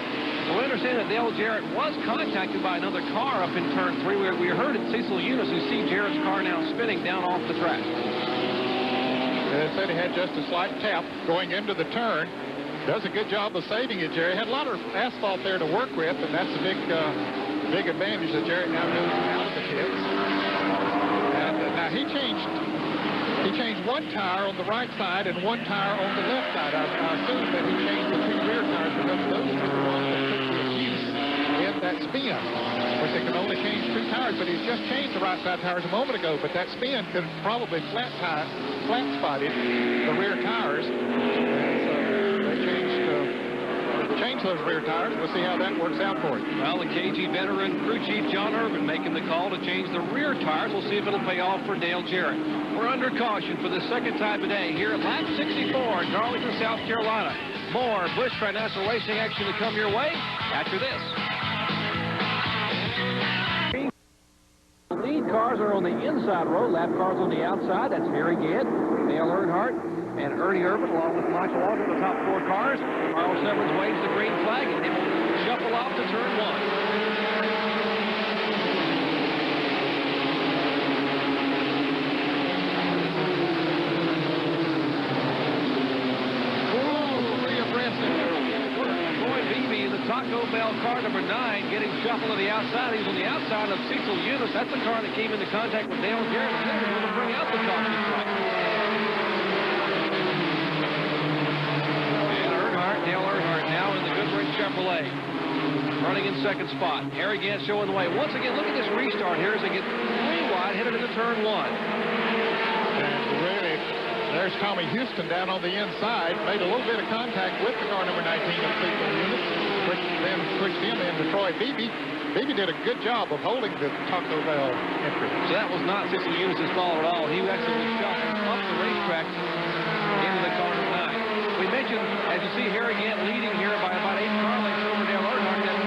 Well, we understand that Dale Jarrett was contacted by another car up in turn 3. We heard it, Cecil Eunice, who see Jarrett's car now spinning down off the track. They said he had just a slight tap going into the turn. Does a good job of saving it, Jerry. Had a lot of asphalt there to work with, and that's a big advantage that Jarrett now goes out of the pits. And now he changed 1 tire on the right side and 1 tire on the left side. I assume that he changed the 2 rear tires because those 2 were ones that took the abuse in that spin. Of course, they can only change 2 tires, but he's just changed the right side tires a moment ago. But that spin could probably flat spotted the rear tires. And so they changed those rear tires. We'll see how that works out for him. Well, the KG veteran crew chief John Irvin making the call to change the rear tires. We'll see if it'll pay off for Dale Jarrett. We're under caution for the second time today here at lap 64 in Darlington, South Carolina. More Busch National Racing action to come your way after this. The lead cars are on the inside row. Lap cars on the outside. That's Harry Gant, Dale Earnhardt, and Ernie Irvin, along with Michael Walker, the top 4 cars. Carl Severns waves the green flag, and they will shuffle off to turn 1. Taco Bell car number 9 getting shuffled to the outside. He's on the outside of Cecil Eunice. That's the car that came into contact with Dale Jarrett. And they're going to bring out the caution flag. And Dale Earnhardt now in the Goodrich Chevrolet. Running in second spot. Harry Gant showing the way. Once again, look at this restart here as they get 3 wide, headed into turn 1. And really, there's Tommy Houston down on the inside. Made a little bit of contact with the car number 19 of Cecil Eunice. Which then pushed him into Troy Beebe. Beebe did a good job of holding the Taco Bell entry. So that was not Cecil Eunice's fault at all. He actually was shuffled up the racetrack into the car number 9. We mentioned, as you see Harry Gant leading here by about 8 car lengths over Dale Earnhardt, that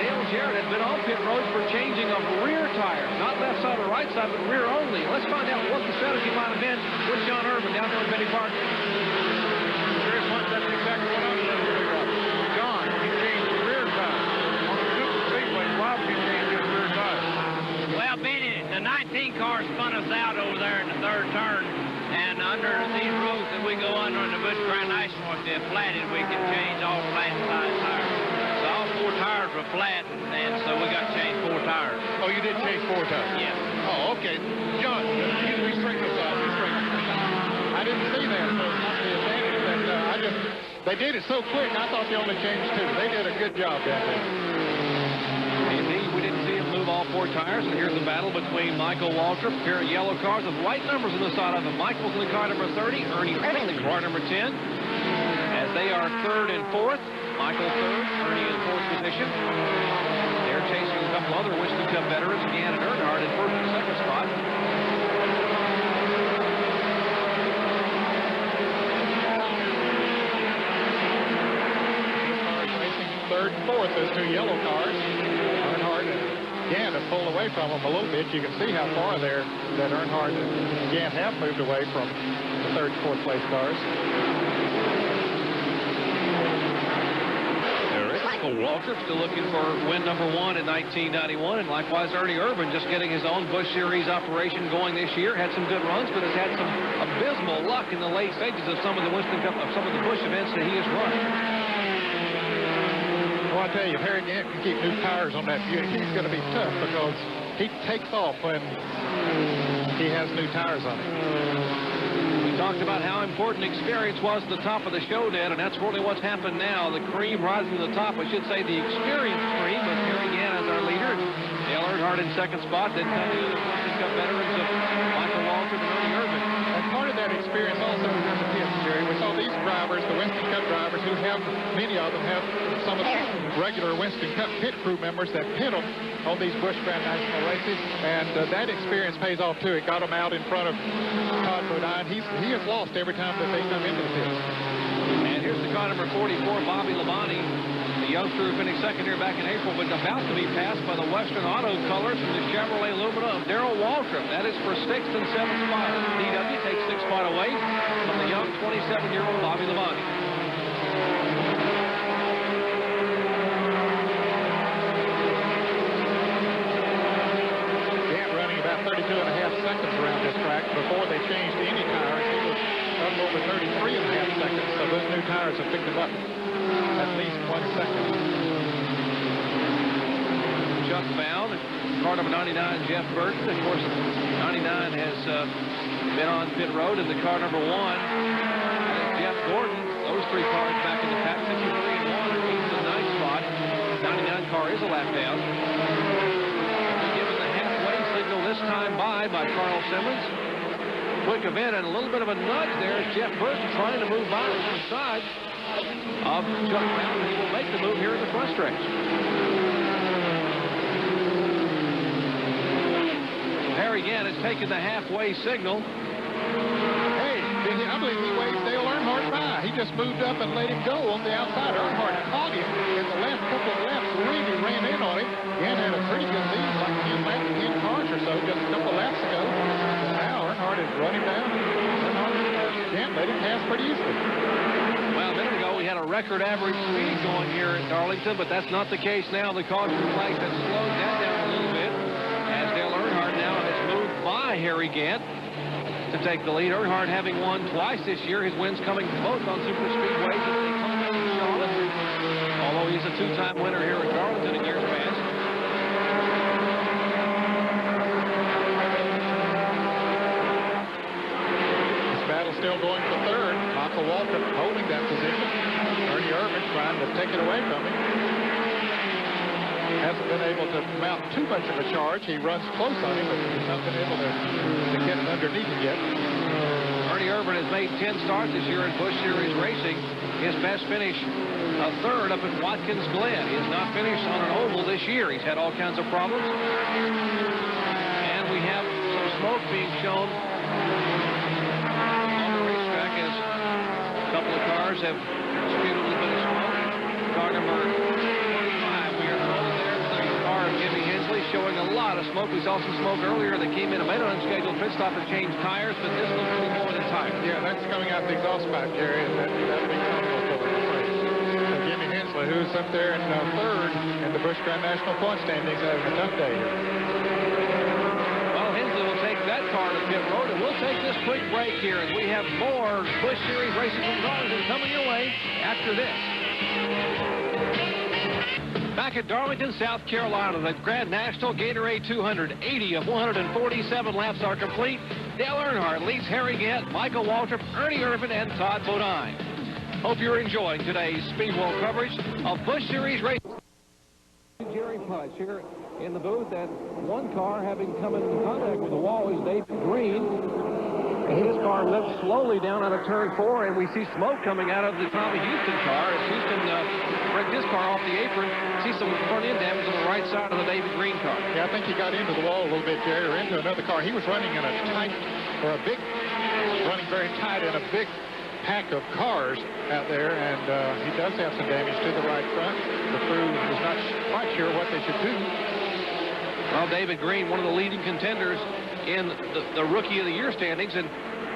Dale Jarrett had been on pit road for changing of rear tires. Not left side or right side, but rear only. Let's find out what the strategy might have been with John Irvin down there with Benny Parker. Very much, that's exactly what I was saying. John, he changed the rear tire. On the Super Speedway, why would you change his rear tire? Well, Benny, the 19 car spun us out over there in the 3rd turn, and under these roads that we go under in the Busch National, if they're flatted, we can change all flat side tires. So all 4 tires were flat, and so we got to change 4 tires. Oh, you did change 4 tires? Yeah. Oh, okay. John, you be straight this side. I didn't see that, so it's not the advantage that they did it so quick, I thought they only changed 2. They did a good job down there. Indeed, we didn't see him move all 4 tires, and here's the battle between Michael Waltrip, a pair of yellow cars with white numbers on the side of them. Michael's in the car number 30, Ernie Irvin in the car number 10. As they are 3rd and 4th, Michael 3rd, Ernie in 4th position. They're chasing a couple other Winston Cup veterans, Gant and Earnhardt in 1st and 2nd spot. Third and 4th, those 2 yellow cars. Earnhardt and Gant have pulled away from them a little bit. You can see how far there that Earnhardt and Gant have moved away from the third and fourth place cars. Michael Waltrip still looking for win number 1 in 1991, and likewise Ernie Irvan just getting his own Busch Series operation going this year. Had some good runs, but has had some abysmal luck in the late stages of some of the Winston Cup, of some of the Busch events that he has run. Well, I tell you, if Harry Gant can keep new tires on that Buick, he's going to be tough because he takes off when he has new tires on it. We talked about how important experience was at the top of the show, Dad, and that's really what's happened now. The cream rising to the top, I should say the experience cream, with Harry Gant as our leader. Dale Earnhardt in second spot, then coming to the Winston Cup veterans of Michael Waltrip and Ernie Irvan. And part of that experience also is in the pits, Jerry. We saw these drivers, the Winston Cup drivers, who have, many of them have some of the regular Winston Cup pit crew members that pit them on these Busch Grand National races, and that experience pays off too. It got him out in front of Todd Bodine. He has lost every time that they come into the pits. And here's the car number 44, Bobby Labonte. The youngster who finished second here back in April, but about to be passed by the Western Auto colors from the Chevrolet Lumina of Darrell Waltrip. That is for 6th and 7th spot. DW takes 6th spot away from the young 27-year-old Bobby Labonte. Gant running about 32 and a half seconds around this track. Before they changed any tires, he was up over 33 and a half seconds. So those new tires have picked him up at least 1 second. Chuck Bound, car number 99, Jeff Burton. Of course, 99 has been on pit road in the car number 1. Jeff Gordon, those 3 cars back in the pack, 53 and 1, 8th and 9th spot. 99 car is a lap down. Given the halfway signal this time by Carl Simmons. Quick event and a little bit of a nudge there as Jeff Burton trying to move by the side of Chuck Brown. He will make the move here in the front stretch. Harry Gant has taken the halfway signal. Hey, I believe he waved Dale Earnhardt by. He just moved up and let him go on the outside. Earnhardt caught him in the last couple of laps. Really ran in on him. Gant had a pretty good lead, like 10 laps, 10 cars or so, just a couple of laps ago. And now Earnhardt is running down. Gant let him pass pretty easily. Well, a minute ago we had a record average speed going here at Darlington, but that's not the case now. The caution flags have slowed that down a little bit as Dale Earnhardt now has moved by Harry Gant to take the lead. Earnhardt having won twice this year. His wins coming both on super speedways as they come back to Charlotte, although he's a 2-time winner here at Darlington in years past. Still going for third. Michael Waltrip holding that position. Ernie Irvan trying to take it away from him. Hasn't been able to mount too much of a charge. He runs close on him, but he's not been able to get it underneath him yet. Ernie Irvan has made 10 starts this year in Busch Series racing. His best finish, a third up at Watkins Glen. He has not finished on an oval this year. He's had all kinds of problems. And we have some smoke being shown. A couple of cars have spewed a little bit of smoke. Car number 45, we are told there, the car of Jimmy Hensley showing a lot of smoke. We saw some smoke earlier that came in and made an unscheduled pit stop and changed tires, but this looks a little more than tires. Yeah, that's coming out the exhaust pipe, Jerry, and that'll be critical for the race. So Jimmy Hensley, who's up there in third in the Busch Grand National point standings, having a tough day here. That car to pit road, and we'll take this quick break here as we have more Busch Series racing from Darlington coming your way after this. Back at Darlington, South Carolina, the Grand National Gatorade 200. 80 of 147 laps are complete. Dale Earnhardt leads Harry Gant, Michael Waltrip, Ernie Irvan, and Todd Bodine. Hope you're enjoying today's Speedwell coverage of Busch Series racing. Jerry Pudge here in the booth, and one car having come into contact with the wall is David Green. And his car lifts slowly down out of turn 4, and we see smoke coming out of the Tommy Houston car as Houston wrecked his car off the apron. See some front end damage on the right side of the David Green car. Yeah, I think he got into the wall a little bit, Jerry, or into another car. He was running in a tight, or a big, running very tight in a big pack of cars out there, and he does have some damage to the right front. The crew is not quite sure what they should do. Well, David Green, one of the leading contenders in the Rookie of the Year standings. And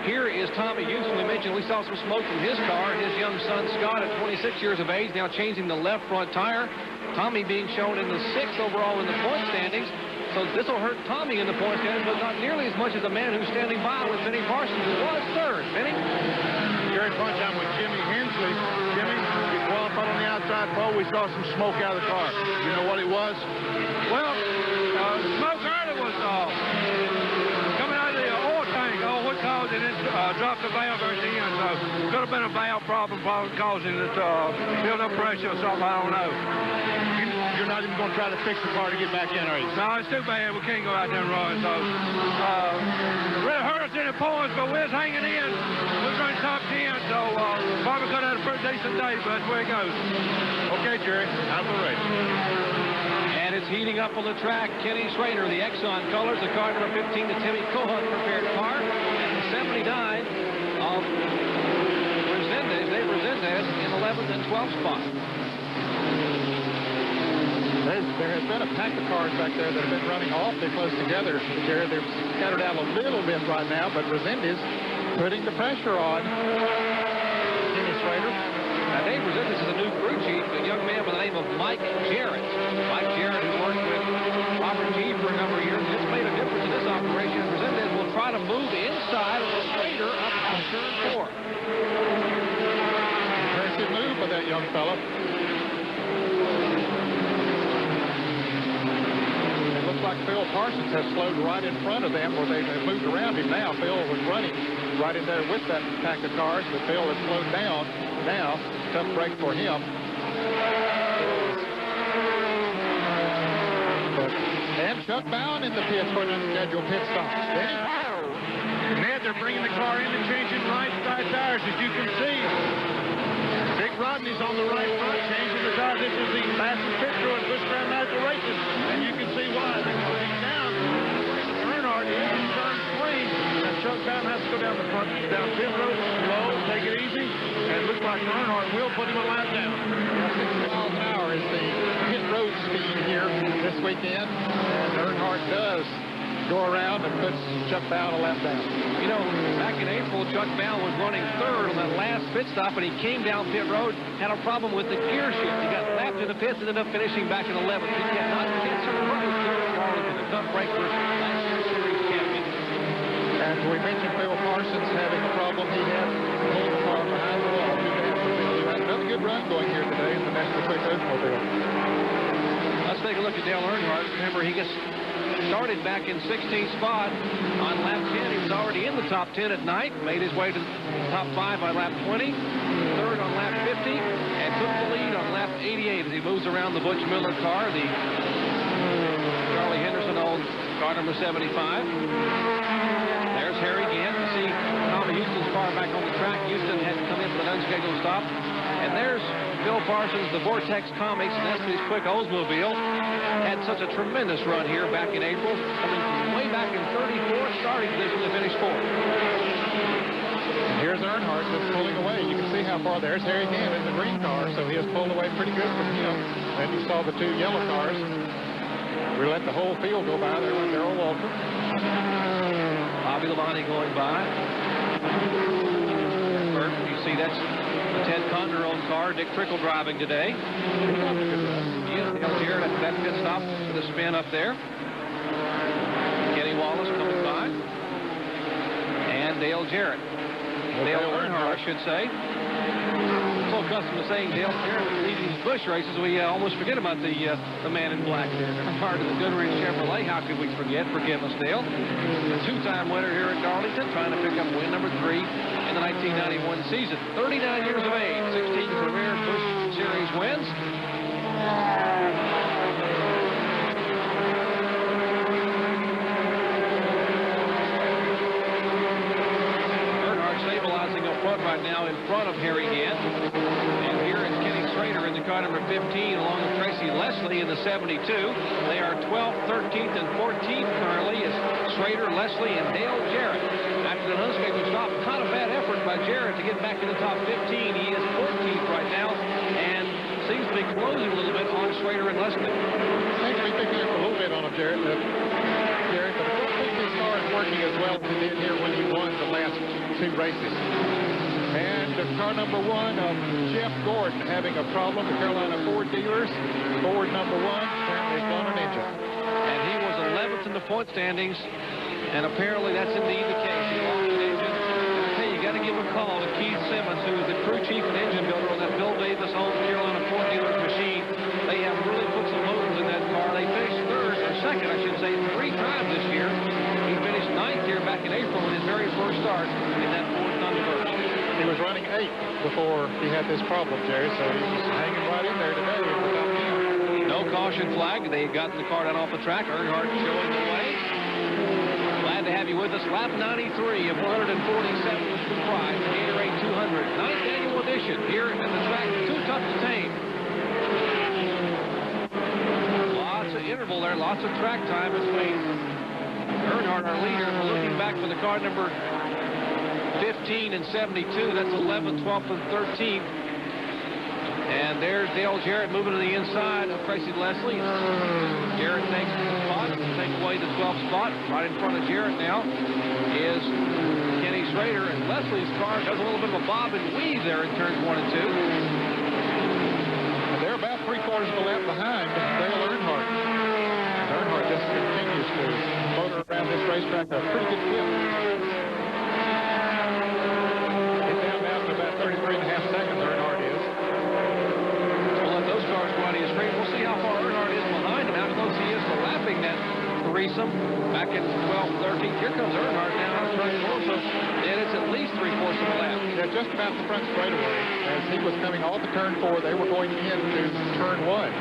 here is Tommy Houston. We mentioned we saw some smoke from his car. His young son, Scott, at 26 years of age, now changing the left front tire. Tommy being shown in the 6th overall in the point standings. So this will hurt Tommy in the point standings, but not nearly as much as the man who's standing by with Benny Parsons, who was 3rd. Benny? Jerry Punch, I'm with Jimmy Hensley. Jimmy, you qualified on the outside pole. We saw some smoke out of the car. You know what it was? Well, the smoke earlier was coming out of the oil tank. Oh, what caused it? It dropped the valve at the end. So it could have been a valve problem causing it build up pressure or something. I don't know. You're not even going to try to fix the car to get back in, are you? No, it's too bad. We can't go out there and run. So it really hurt us in the points, but we're hanging in. We're running top 10, so probably could have had a pretty decent day, but that's where it goes. Okay, Jerry, out of the race. And it's heating up on the track. Kenny Schrader, the Exxon colors, the car number 15, the Timmy Cohut prepared car, and the 79 of Dave Resendez in 11th and 12th spot. There has been a pack of cars back there that have been running awfully close together. Jerry, they're scattered out a little bit right now, but Resendez putting the pressure on Kenny Schrader. Now, Dave Resendez is a new crew chief, a young man by the name of Mike Jarrett. Mike Jarrett, who worked with Robert G for a number of years. It's made a difference in this operation. Resendez will try to move inside of Schrader up to turn 4. Impressive move by that young fella. Like Phil Parsons has slowed right in front of them, where they have moved around him now. Phil was running right in there with that pack of cars, but Phil has slowed down now. Tough break for him. And Chuck Bowen in the pits for an unscheduled pit stop. Ned, they're bringing the car in and changing right side tires, as you can see. Dick Rodney's on the right front, changing the tires. This is the fastest pit crew in Busch Grand National races, and you can see why. They're going down. Earnhardt is in turn 3, and Chuck Bowen has to go down the front, down pit road, slow, take it easy, and it looks like Earnhardt will put him a lap down. 60 miles an hour is the pit road speed here this weekend, and Earnhardt does go around and puts Chuck Bowen a lap down. You know, back in April, Chuck Bowen was running 3rd on that last pit stop, and he came down pit road, had a problem with the gear shift. He got lapped in the pits and ended up finishing back in 11th. He cannot cancel the road here in Darlington. A tough break for last year's series champion. And we mentioned Phil Parsons having a problem. He had pulled the car behind the wall. Too bad for Phil. He had another good run going here today in the National Quick Oldsmobile. Let's take a look at Dale Earnhardt. Remember, he gets started back in 16th spot on lap 10. He was already in the top 10 at night, made his way to the top 5 by lap 20, 3rd on lap 50, and took the lead on lap 88 as he moves around the Butch Miller car, the Charlie Henderson-owned car number 75. There's Harry Gant. You see Tommy Houston's car back on the track. Houston had to come in for an unscheduled stop. And there's Phil Parsons, the Vortex Comics, and that's his quick Oldsmobile. Had such a tremendous run here back in April. Coming way back in 34th, starting position to finish 4th. Here's Earnhardt just pulling away. You can see how far there's Harry Gant in the green car, so he has pulled away pretty good from him. Then you saw the 2 yellow cars. We let the whole field go by. There went Darrell Walter. Bobby Labonte going by. You see that's the Ted Condor-owned car. Dick Trickle driving today. Dale Jarrett at that pit stop for the spin up there. Kenny Wallace coming by. And Dale Jarrett. Dale Earnhardt, I should say. So accustomed to saying Dale Jarrett leading these Busch races, we almost forget about the man in black there. Part of the Goodrich Chevrolet. How could we forget? Forgive us, Dale. A 2-time winner here at Darlington, trying to pick up win number 3 in the 1991 season. 39 years of age, 16 career Busch Series wins. Earnhardt stabilizing up front right now in front of Harry Gant. And here is Kenny Schrader in the car number 15 along with Tracy Leslie in the 72. They are 12th, 13th, and 14th currently as Schrader, Leslie, and Dale Jarrett. After an unscheduled stop, kind of bad effort by Jarrett to get back in the top 15. He is 14th right now and seems to be closing a little bit on Schrader and Leslie. Seems to be picking up a little bit on him, Jerry, but I don't think his car is working as well as it did here when he won the last 2 races. And car number 1 of Jeff Gordon having a problem. The Carolina Ford dealers. Ford number 1 apparently has blown an engine. And he was 11th in the point standings, and apparently that's indeed the case. He lost an engine. I tell you, you got to give a call to Keith Simmons, who is the crew chief and engine builder on that Bill Davis owned Carolina Ford dealers machine. They have really put some motors in that car. They finished second, I should say, 3 times this year. He finished 9th here back in April in his very first start in that Ford Thunderbird. He was running 8th before he had this problem, Jerry, so he was hanging right in there today. No caution flag. They got the car down off the track. Earnhardt showing the way. Glad to have you with us. Lap 93 of 147 was comprised. Gatorade 200. 9th annual edition here at the track. Too tough to tame. Lots of interval there. Lots of track time between Earnhardt, our leader. We're looking back for the car number 15 and 72. That's 11th, 12th, and 13th. And there's Dale Jarrett moving to the inside of Tracy Leslie. Jarrett takes the spot, take away the 12th spot. Right in front of Jarrett now is Kenny Schrader. And Leslie's car does a little bit of a bob and weave there in turns 1 and 2. And they're about 3/4 of a lap behind Dale Earnhardt. Earnhardt just continues to motor around this racetrack at a pretty good clip. He's down now to about 33.5 seconds, Earnhardt is. We'll let those cars go out of his straight. We'll see how far Earnhardt is behind him, how close he is to lapping that threesome back in 12th, 13th. Here comes Earnhardt now on turn 4, so then it's at least 3/4 of a lap. They're just about the front straightaway. As he was coming off of turn 4, they were going into turn 1.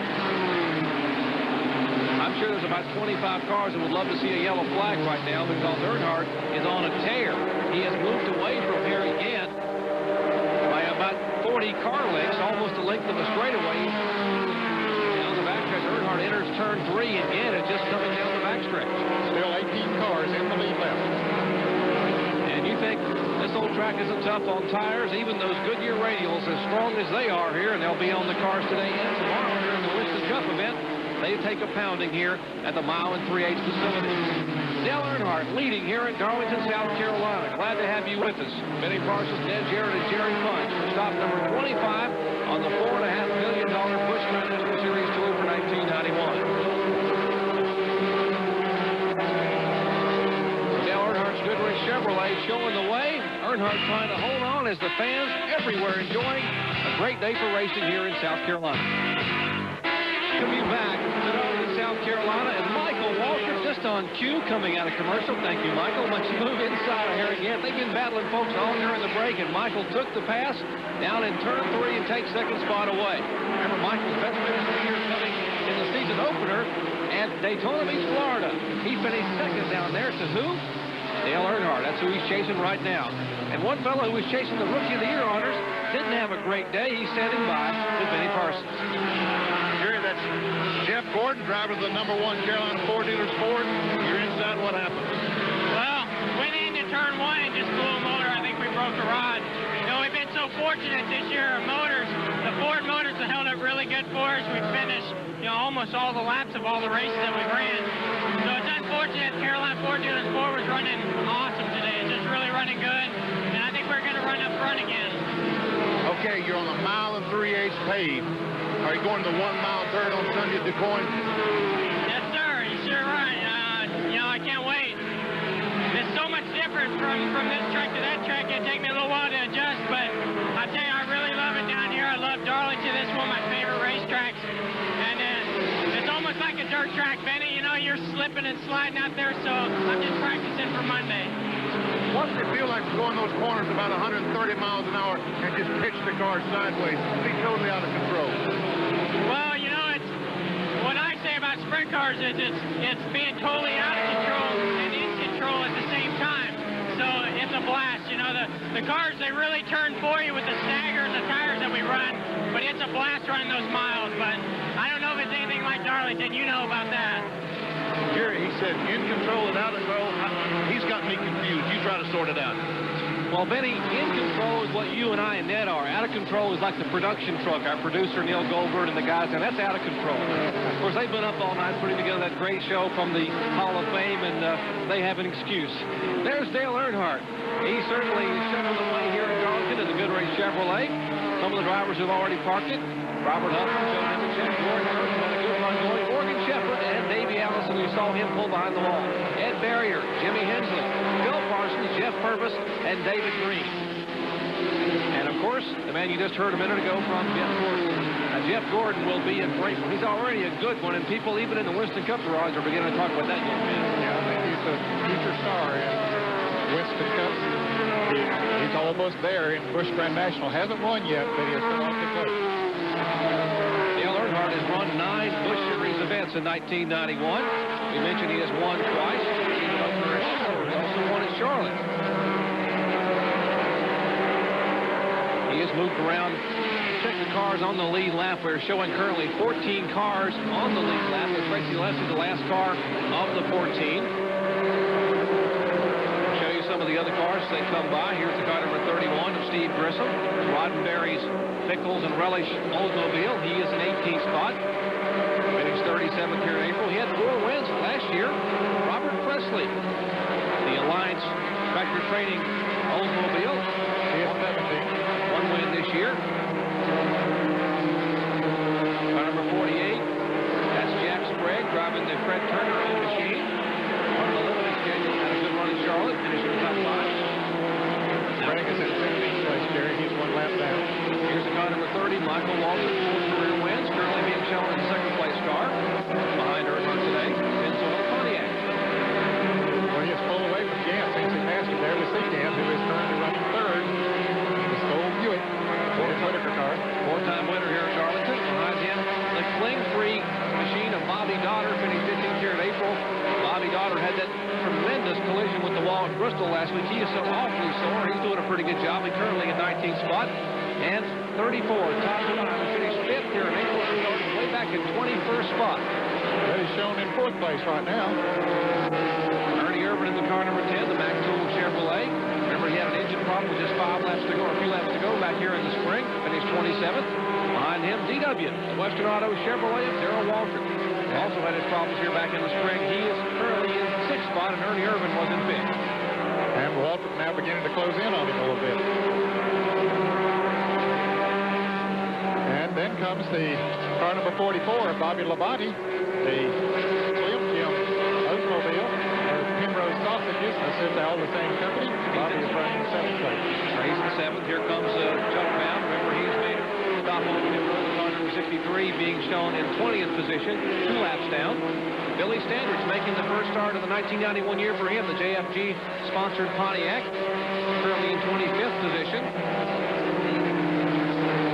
I'm sure there's about 25 cars that would love to see a yellow flag right now because Earnhardt is on a tear. He has moved away from here again by about 40 car lengths, almost the length of a straightaway. Down the backstretch, Earnhardt enters turn 3 again and just coming down the backstretch. Still 18 cars in the lead left. And you think this old track isn't tough on tires? Even those Goodyear radials, as strong as they are here, and they'll be on the cars today and tomorrow during the Winston Cup event, they take a pounding here at the mile and 3/8 facility. Dale Earnhardt leading here at Darlington, South Carolina. Glad to have you with us. Benny Parsons, Ned Jarrett, and Jerry Punch for stop number 25 on the $4.5 million Busch National Series Tour for 1991. Dale Earnhardt's Goodrich Chevrolet showing the way. Earnhardt trying to hold on as the fans everywhere enjoying a great day for racing here in South Carolina. Coming back to Darlington, South Carolina, and Michael Waltrip just on cue coming out of commercial. Thank you, Michael. Let's move inside here again. They've been battling folks all during the break, and Michael took the pass down in turn 3 and takes second spot away. Remember, Michael's best finish of the year coming in the season opener at Daytona Beach, Florida. He finished second down there to who? Dale Earnhardt. That's who he's chasing right now. And one fellow who was chasing the Rookie of the Year honors didn't have a great day. He's standing by with Benny Parsons. That's Jeff Gordon, driver of the number 1 Carolina Ford dealers Ford. You're inside. What happened? Well, went into turn 1 and just blew a motor. I think we broke the rod. You know, we've been so fortunate this year. Our motors, the Ford motors have held up really good for us. We've finished, you know, almost all the laps of all the races that we ran. So it's unfortunate Carolina Ford dealers Ford was running awesome today. It's just really running good. And I think we're going to run up front again. Okay, you're on a mile and 3/8 paved. Are you going to 1 mile turn on Sunday at DuQuoin? Yes, sir. You're sure right. You know, I can't wait. It's so much different from this track to that track. It'd take me a little while to adjust, but I tell you, I really love it down here. I love Darlington. This is one of my favorite racetracks. And it's almost like a dirt track, Benny. You know, you're slipping and sliding out there, so I'm just practicing for Monday. What's it feel like to go in those corners about 130 miles an hour and just pitch the car sideways, be totally out of control? Well, you know, it's what I say about sprint cars is it's being totally out of control and in control at the same time. So it's a blast. You know, the cars, they really turn for you with the stagger and the tires that we run, but it's a blast running those miles. But I don't know if it's anything like Darlington. You know about that. Here, he said in control and out of control. He's got me confused. You try to sort it out. Well, Benny, in control is what you and I and Ned are. Out of control is like the production truck, our producer Neil Goldberg and the guys, and that's out of control. Of course, they've been up all night putting together that great show from the Hall of Fame, and they have an excuse. There's Dale Earnhardt. He certainly showed the way here in Darlington at the Good Race Chevrolet. Some of the drivers have already parked it. Robert Huffman showed him a check. Gordon Hurst had a good run going. Morgan Shepherd and Davey Allison, we saw him pull behind the wall. Ed Barrier, Jimmy Hensley, Bill Parsons, Jeff Purvis, and David Green. And, of course, the man you just heard a minute ago from Jeff Gordon. Now, Jeff Gordon will be in great one. He's already a good one, and people even in the Winston Cup garage are beginning to talk about that young man. Yeah, I think he's a future star in Winston Cup. He's almost there in Busch Grand National. Hasn't won yet, but he has come off the plate. Dale Earnhardt has run 9 Busch Series events in 1991. We mentioned he has won twice. He also won at Charlotte. He has moved around. Check the cars on the lead lap. We're showing currently 14 cars on the lead lap. With Tracy Leslie, the last car of the 14. Some of the other cars as they come by. Here's the car number 31 of Steve Grissom. Roddenberry's Pickles and Relish Oldsmobile. He is in 18th spot. Finished 37th here in April. He had 4 wins last year. Robert Presley, the Alliance Tractor Training Oldsmobile. He is 17. 1 win this year. Car number 48. That's Jack Sprague driving the Fred Turner owned machine. On the limited schedule. Had a good run in Charlotte. Finished in the top 5. Sprague is in 15th place, Jerry. He's 1 lap down. Here's the car number 30, Michael Walton, 4 career wins, currently being shown in the 2nd place car. Behind Earnhardt today, Vincenzo Pontiac. Well, he has pulled away from Gant since he passed him there to see Gant, who is currently running 3rd. The Stoll Buick, his Whitaker car. 4-time winner here at Darlington. Behind him, the cling-free machine of Bobby Dotter, finished 15th here in April. Bobby Dotter had that tremendous collision with the wall at Bristol last week. He is so awfully sore. He's doing a pretty good job. He's currently in 19th spot. And 34, Todd Devine, finished 5th here in April. He started way back in 21st spot. That is shown in 4th place right now. Ernie Irvin in the car number 10, the Mac Tool Chevrolet. Remember, he had an engine problem with just 5 laps to go, or a few laps to go back here in the spring. Finished 27th. Behind him, DW, the Western Auto Chevrolet of Darrell Waltrip. Also had his problems here back in the spring. He is currently in 6th spot, and Ernie Irvin was in 5th. And Waltrip now beginning to close in on him a little bit. And then comes the car number 44 of Bobby Labonte, the Slim Jim Oldsmobile, or Pimrose Sausages. I assume they're all the same company. Bobby is running 7th place. He's in 7th. Here comes Chuck Brown. Remember, he's made a stop on Pimrose, car number 63, being shown in 20th position, 2 laps down. Billy Standridge making the first start of the 1991 year for him, the JFG-sponsored Pontiac, currently in 25th position.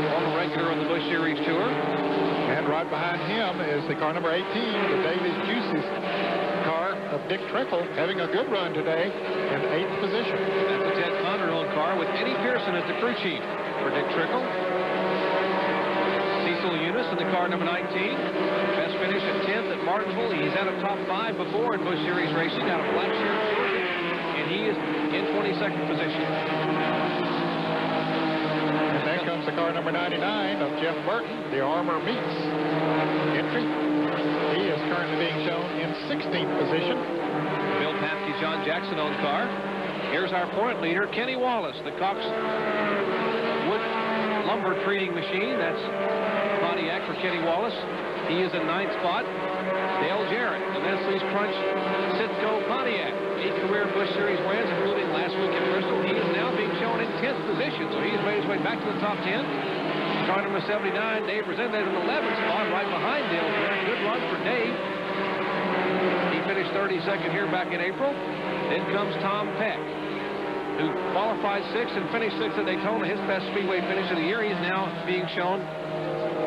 Former regular on the Busch Series Tour. And right behind him is the car number 18, the Davis Juices car of Dick Trickle, having a good run today in 8th position. That's the Ted Conner-owned car with Eddie Pearson as the crew chief for Dick Trickle. Cecil Eunice in the car number 19. Best finish at 10th at Martinsville. He's had a top 5 before in Busch Series racing out of Blackshear, Georgia, and he is in 22nd position. And then comes the car number 99 of Jeff Burton, the Armor Meats entry. He is currently being shown in 16th position. Bill Papke, John Jackson-owned car. Here's our point leader, Kenny Wallace, the Cox wood lumber treating machine. That's Pontiac for Kenny Wallace. He is in 9th spot. Dale Jarrett, the Nestle's Crunch Citgo Pontiac. 8 career Busch Series wins, including last week at Bristol. He is now being shown in 10th position, so he's made his way back to the top 10. Car number 79, Dave Resendez in 11th spot, right behind Dale Jarrett. Good run for Dave. He finished 32nd here back in April. Then comes Tom Peck, who qualified 6th and finished 6th at Daytona, his best speedway finish of the year. He's now being shown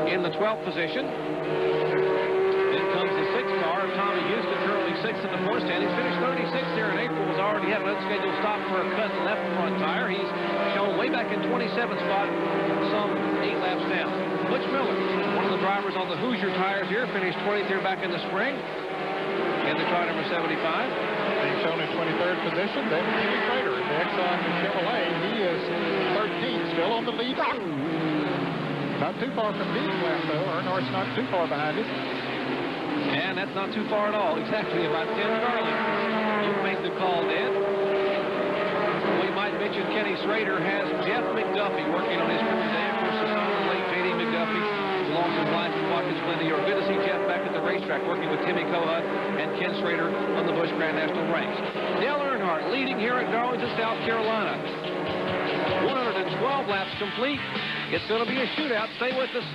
in the 12th position. Then comes the 6th car of Tommy Houston, currently 6th in the 4 stand. He's finished 36th here in April, has already had an unscheduled stop for a cut left front tire. He's shown way back in 27th spot, some 8 laps down. Butch Miller, one of the drivers on the Hoosier tires here, finished 20th here back in the spring. In the car number 75. Being shown in 23rd position, then Jimmy Crater in the Exxon Chevrolet. He is 13th, still on the lead. Not too far from being left, though. Earnhardt's not too far behind him. And that's not too far at all. Exactly about 10 Darlington. You made the call, Dad. We might mention Kenny Schrader has Jeff McDuffie working on his crew today. Of course, the son of late J.D. McDuffie belongs to life in Watkins Glen, New York. Good to see Jeff back at the racetrack working with Timmy Cohut and Ken Schrader on the Busch Grand National ranks. Dale Earnhardt leading here at Darlington, South Carolina. 112 laps complete. It's going to be a shootout. Stay with us.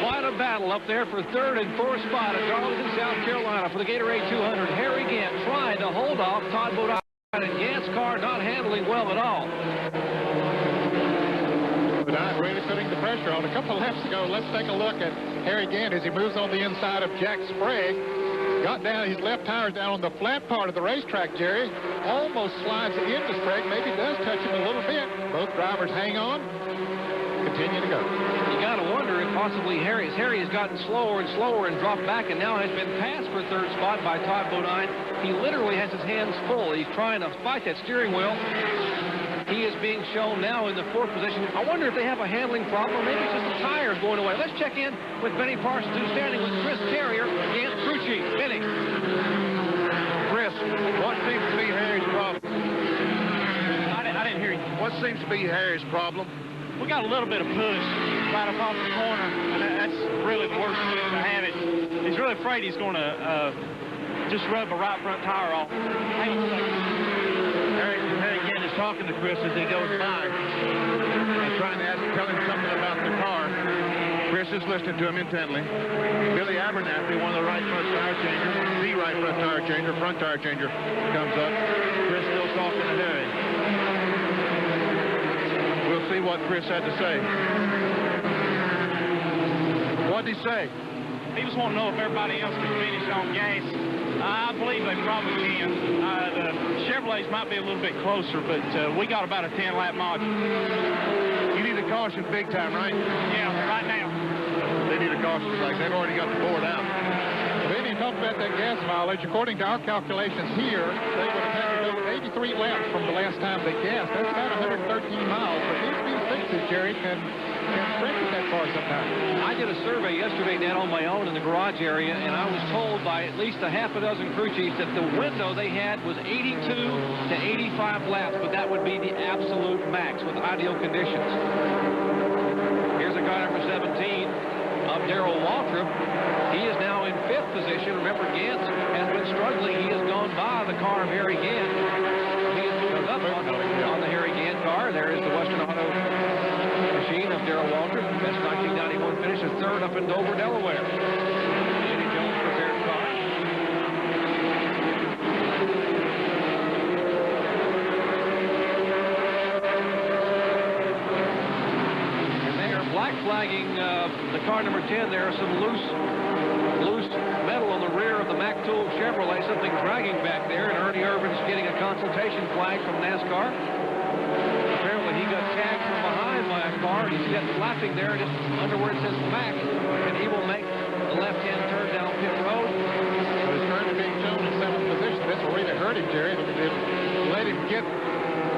Quite a battle up there for third and fourth spot at Darlington, South Carolina for the Gatorade 200. Harry Gant trying to hold off Todd Bodine, and Gant's car not handling well at all. Bodine really putting the pressure on. A couple of laps ago, let's take a look at Harry Gant as he moves on the inside of Jack Sprague. Got down his left tires down on the flat part of the racetrack, Jerry. Almost slides into Sprague. Maybe does touch him a little bit. Both drivers hang on. Continue to go. You got to wonder if possibly Harry has gotten slower and slower and dropped back and now has been passed for third spot by Todd Bodine. He literally has his hands full. He's trying to fight that steering wheel. He is being shown now in the fourth position. I wonder if they have a handling problem. Maybe it's just the tires going away. Let's check in with Benny Parsons, who's standing with Chris Carrier against crew chief. Benny. Chris, what seems to be Harry's problem? I didn't hear you. What seems to be Harry's problem? We got a little bit of push right up off the corner, and that's really the worst way to have it. He's really afraid he's going to just rub a right front tire off. Hang on a second. Harry again is talking to Chris as he goes by. He's trying to tell him something about the car. Chris is listening to him intently. Billy Abernathy, one of the right front tire changers, the right front tire changer, comes up. Chris still talking to Harry. We'll see what Chris had to say. What did he say? He just wanted to know if everybody else could finish on gas. I believe they probably can. The Chevrolets might be a little bit closer, but we got about a 10-lap module. You need a caution big time, right? Yeah, right now. They need a caution, like they've already got the board out. Then he talked about that gas mileage. According to our calculations here, they would have had to go 83 laps from the last time they gassed. That's about 113 miles. But these new fixes, Jerry, can strengthen that car sometimes. I did a survey yesterday, Dad, on my own in the garage area, and I was told by at least a half a dozen crew chiefs that the window they had was 82 to 85 laps, but that would be the absolute max with ideal conditions. Here's a guy number 17 of Darrell Waltrip. He is now in fifth position. Remember, Gant has been struggling. He has gone by the car of Harry Gant. He has moved up on the Harry Gant car. There is the Western Auto machine of Darrell Waltrip. Best 1991 finish is third up in Dover, Delaware. Eddie Jones prepared car. And they are black flagging the car number 10. There are some loose metal on the rear of the Mac Tool Chevrolet. Something dragging back there, and Ernie Irvin's getting a consultation flag from NASCAR. Apparently he got tagged from behind by a car. He's got flapping there just under where it says Mac, and he will make the left-hand turn down pit road. But his currently being shown in seventh position. This will really hurt him, Jerry. It let him get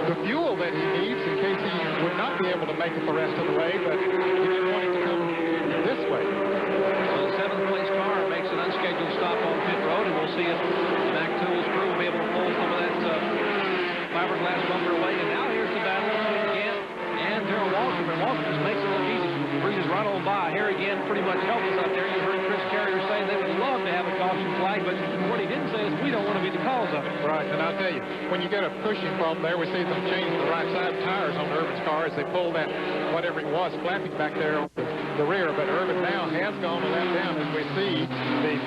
the fuel that he needs in case he would not be able to make it the rest of the way, but he didn't want it to come this way. So the seventh place car makes an unscheduled stop on pit road, and we'll see if the Mac Tools crew will be able to pull some of that fiberglass bumper away. And now here's the battle between Gant and Darrell Waltrip, and Waltrip just makes it look easy. Breezes right on by. Harry Gant pretty much helpless out there. You heard Chris Carrier say they would love to have a caution flag, but what he didn't say is we don't want to be the cause of it. Right, and I'll tell you, when you get a pushing problem there, we see them change the right side tires on Irvin's car as they pull that, whatever it was, flapping back there on the rear. But Irvin now has gone a lap down as we see the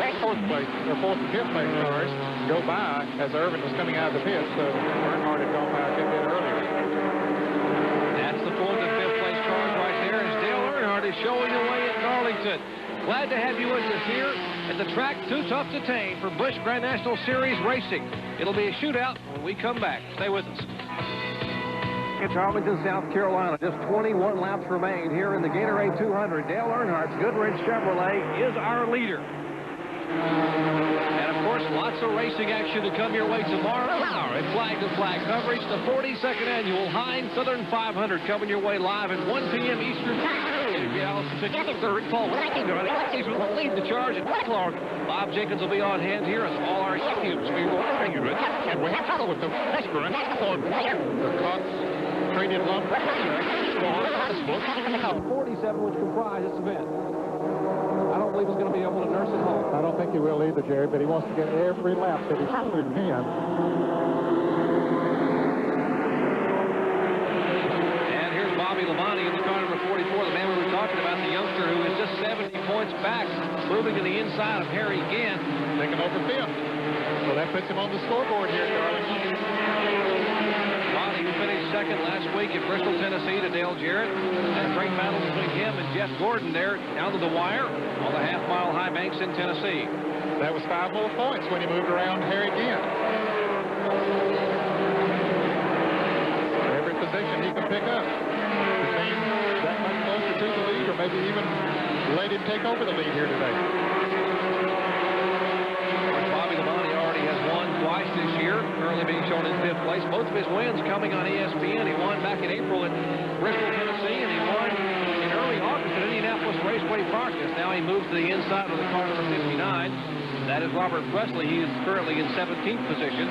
fourth and fifth place cars go by as Irvin was coming out of the pit, so Earnhardt had gone by a good bit earlier. That's the fourth and fifth place cars right there as Dale Earnhardt is showing the way at Darlington. Glad to have you with us here at the track Too Tough to Tame for Busch Grand National Series Racing. It'll be a shootout when we come back. Stay with us. It's Darlington, South Carolina. Just 21 laps remain here in the Gatorade 200. Dale Earnhardt's Goodrich Chevrolet is our leader. And, of course, lots of racing action to come your way tomorrow. And flag-to-flag coverage, the 42nd Annual Heinz Southern 500 coming your way live at 1 p.m. Eastern Time. Third, Paul lead the charge at Clark. Bob Jenkins will be on hand here as all our cubes. And we have trouble with the Western. The Cox traded lump. 47, which comprise this event. I don't believe he's going to be able to nurse it home. I don't think he will either, Jerry, but he wants to get every lap that he can. And here's Bobby Labonte in the car number 44, the man we were talking about, the youngster who is just 70 points back, moving to the inside of Harry Gant. Taking over fifth. So that puts him on the scoreboard here, Darlington. Bonnie, who finished second last week at Bristol, Tennessee, to Dale Jarrett. And a great battle between him and Jeff Gordon there down to the wire on the half-mile high banks in Tennessee. That was 5 more points when he moved around Harry Gant. Every position he can pick up. The team that much closer to the lead, or maybe even let him take over the lead here today. Bobby Labonte already has won twice this year, currently being shown in 5th place. Both of his wins coming on ESPN. He won back in April at Bristol, Tennessee, and he won in early August at Indianapolis Raceway Park. Now he moves to the inside of the car number 59. That is Robert Presley. He is currently in 17th position.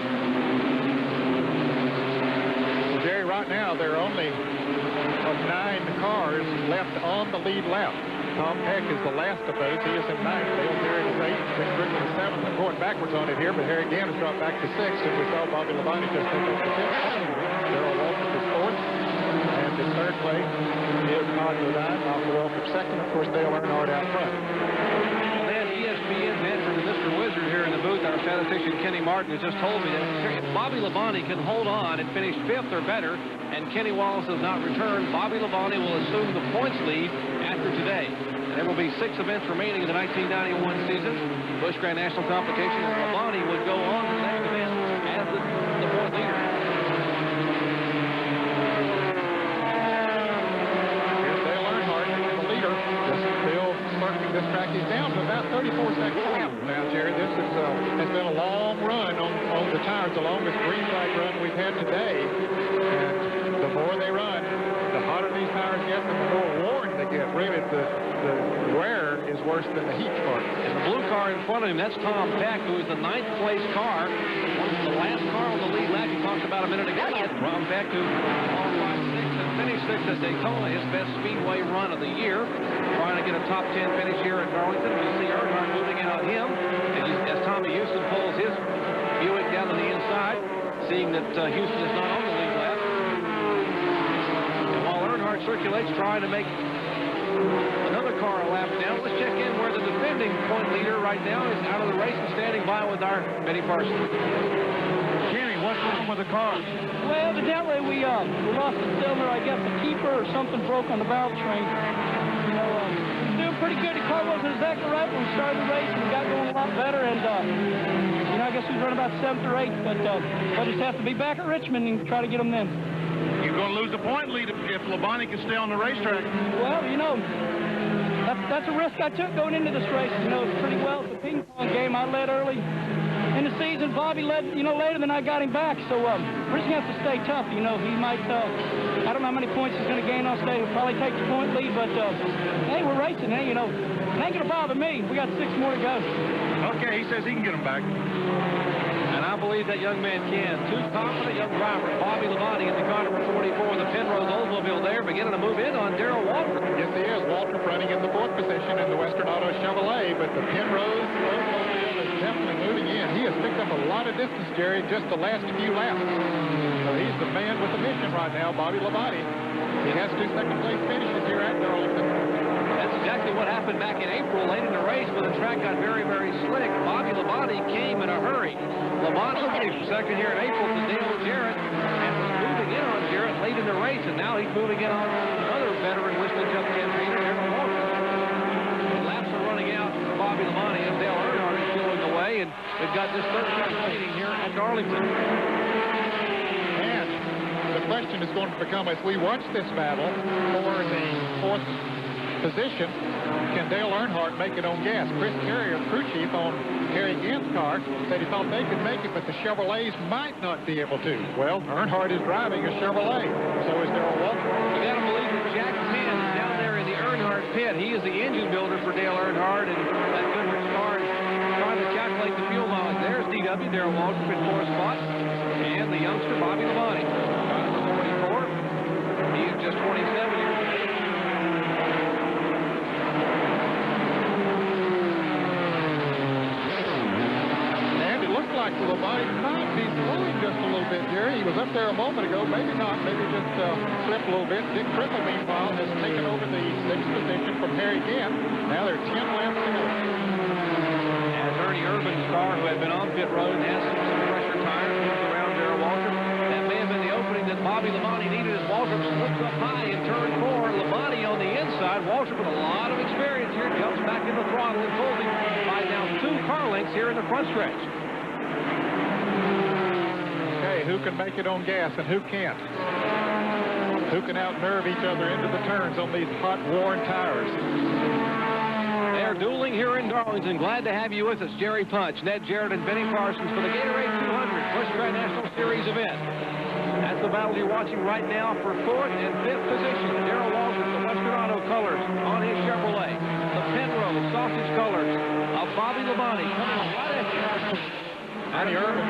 Well, Jerry, right now there are only 9 cars left on the lead lap. Tom Peck is the last of those. He is in 9th. Dale Jarrett is 8th. Vic Strickland is 7th. I'm going backwards on it here, but Harry Gant has dropped back to 6th, and we saw Bobby Labonte just take up to 5th. Darrell Waltrip is 4th. And in 3rd place is Todd Bodine. Michael Waltrip 2nd. Of course, Dale Earnhardt out front. Well, then ESPN Manfred and Mr. Wizard here in the booth, our statistician Kenny Martin has just told me that if Bobby Labonte can hold on and finish 5th or better, and Kenny Wallace does not return, Bobby Labonte will assume the points lead after today. And there will be 6 events remaining in the 1991 season. Busch Grand National Competition, and Labonte would go on to the next event as the point leader. Here's Dale Earnhardt, the leader. Still circling this track. He's down to about 34 seconds lap now, Jerry. This is, has been a long run on the tires, the longest green flag run we've had today. And the more they run, the hotter these tires get, the more worn they get. Really, the wear is worse than the heat part. And the blue car in front of him, that's Tom Peck, who is the 9th place car. The last car on the lead lap he talked about a minute ago. Tom Peck, who qualified 6th and finished 6th at Daytona, his best speedway run of the year. Trying to get a top 10 finish here at Darlington. We see Earnhardt moving in on him. And as Tommy Houston pulls his Buick down to the inside, seeing that Houston is not on the lead lap. And while Earnhardt circulates, trying to make another car a lap down. Let's check in where the defending point leader right now is out of the race and standing by with our Benny Parsons. Kenny, what's wrong with the car? Well, evidently we lost the cylinder. I guess the keeper or something broke on the valve train. You know, doing pretty good. The car wasn't exactly right when we started the race. We got going a lot better, and you know, I guess we was running about 7th or 8th. But we'll just have to be back at Richmond and try to get them then. You're going to lose the point lead if Labonte can stay on the racetrack. Well, you know, that's a risk I took going into this race. You know, it's pretty well. It's a ping pong game. I led early in the season. Bobby led, you know, later than I got him back. So we're just going to have to stay tough. You know, he might, I don't know how many points he's going to gain on stage. He'll probably take the point lead. But, hey, we're racing. Hey, you know, it ain't going to bother me. We got 6 more to go. Okay, he says he can get him back. And I believe that young man can. 2 confident young drivers, Bobby Labonte in the car number 44, the Penrose Oldsmobile there, beginning to move in on Darrell Waltrip. Yes, he is. Waltrip running in the 4th position in the Western Auto Chevrolet, but the Penrose Oldsmobile is definitely moving in. He has picked up a lot of distance, Jerry, just the last few laps. So he's the man with the mission right now, Bobby Labonte. He has 2 second-place finishes here at Darlington. That's exactly what happened back in April, late in the race, when the track got very, very slick. Bobby Labonte came in a hurry. Labonte finished second here in April to Dale Jarrett, and was moving in on Jarrett late in the race, and now he's moving in on another veteran Whistling Cup champion, Darrell Waltrip. The laps are running out for Bobby Labonte as Dale Earnhardt is pulling away, and we've got just 13 remaining here at Darlington. And the question is going to become, as we watch this battle for the 4th position, can Dale Earnhardt make it on gas? Chris Carrier, crew chief on Harry Gant's car, said he thought they could make it, but the Chevrolets might not be able to. Well, Earnhardt is driving a Chevrolet. So is Darrell Waltrip. You got to believe that Jack Penn is down there in the Earnhardt pit. He is the engine builder for Dale Earnhardt and that Goodrich car, trying to calculate the fuel mileage. There's DW, Darrell Waltrip in 4th spot, and the youngster Bobby Labonte. Number 44. He is just 27 years old. Like Labonte might be slowing just a little bit, Jerry. He was up there a moment ago. Maybe not. Maybe just slipped a little bit. Dick Trickle, meanwhile, has taken over the 6th position from Harry Gant. Now there are 10 laps to go. As Ernie Irvin's car, who had been on pit road and has some pressure tires, moves around Darrell Waltrip. That may have been the opening that Bobby Labonte needed as Waltrip slips up high in turn 4. Labonte on the inside. Waltrip with a lot of experience here. Jumps back in the throttle and pulls him by now 2 car lengths here in the front stretch. Who can make it on gas and who can't? Who can out-nerve each other into the turns on these hot, worn tires? They're dueling here in Darlington. Glad to have you with us. Jerry Punch, Ned Jarrett, and Benny Parsons for the Gatorade 200 Busch Grand National Series event. That's the battle you're watching right now for 4th and 5th position. Darrell Waltrip, the Western Auto colors on his Chevrolet. The Penrose sausage colors of Bobby Labonte coming right at you. Ernie Irvin,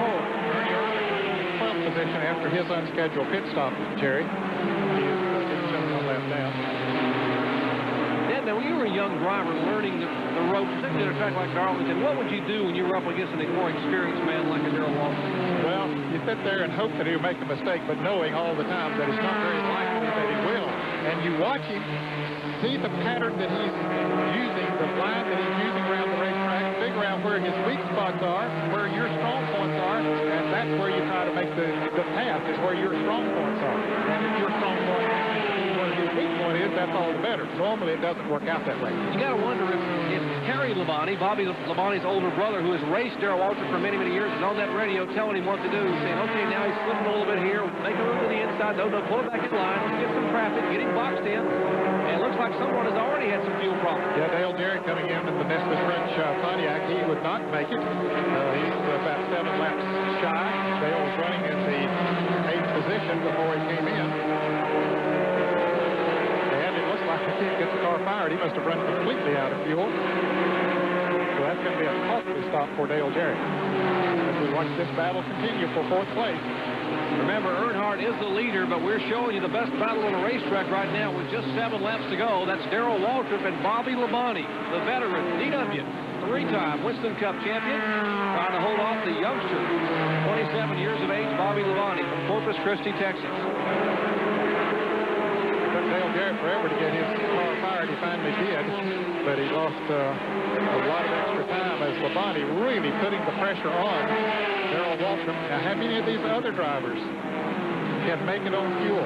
position after his unscheduled pit stop, Jerry. He is just one lap down. Ned, now when you were a young driver learning the ropes, particularly at a track like Darlington, what would you do when you were up against a more experienced man like a Darrell Waltrip? Well, you sit there and hope that he'll make a mistake, but knowing all the time that it's not very likely that he will. And you watch him, see the pattern that he's using, the line that he's using around the racetrack, figure out where his weak spots are, where your strong points are, and that's where you try to make the path is where your strong points are. And if your strong point is where his weak point is, that's all the better. Normally it doesn't work out that way. You got to wonder if Harry Labonte, Bobby Labonte's older brother, who has raced Darrell Waltrip for many, many years, is on that radio telling him what to do, saying, okay, now he's slipping a little bit here, make a move to the inside, no, pull it back in line, let's get some traffic, get him boxed in. And it looks like someone has already had some fuel problems. Yeah, Dale Jarrett coming in the Nestle French Pontiac, he would not make it. He's about 7 laps shy. Dale was running in the 8th position before he came in. And it looks like he can't get the car fired. He must have run completely out of fuel. So that's going to be a costly stop for Dale Jarrett as we watch this battle continue for 4th place. Remember, Earnhardt is the leader, but we're showing you the best battle on the racetrack right now with just 7 laps to go. That's Darrell Waltrip and Bobby Labonte, the veteran, DW, 3-time Winston Cup champion, trying to hold off the youngster, 27 years of age, Bobby Labonte from Corpus Christi, Texas. It took Dale Jarrett forever to get his car fired. He finally did, but he lost a lot of extra time as Labonte really putting the pressure on Darrell Waltrip. Now, how many of these other drivers can make it on fuel?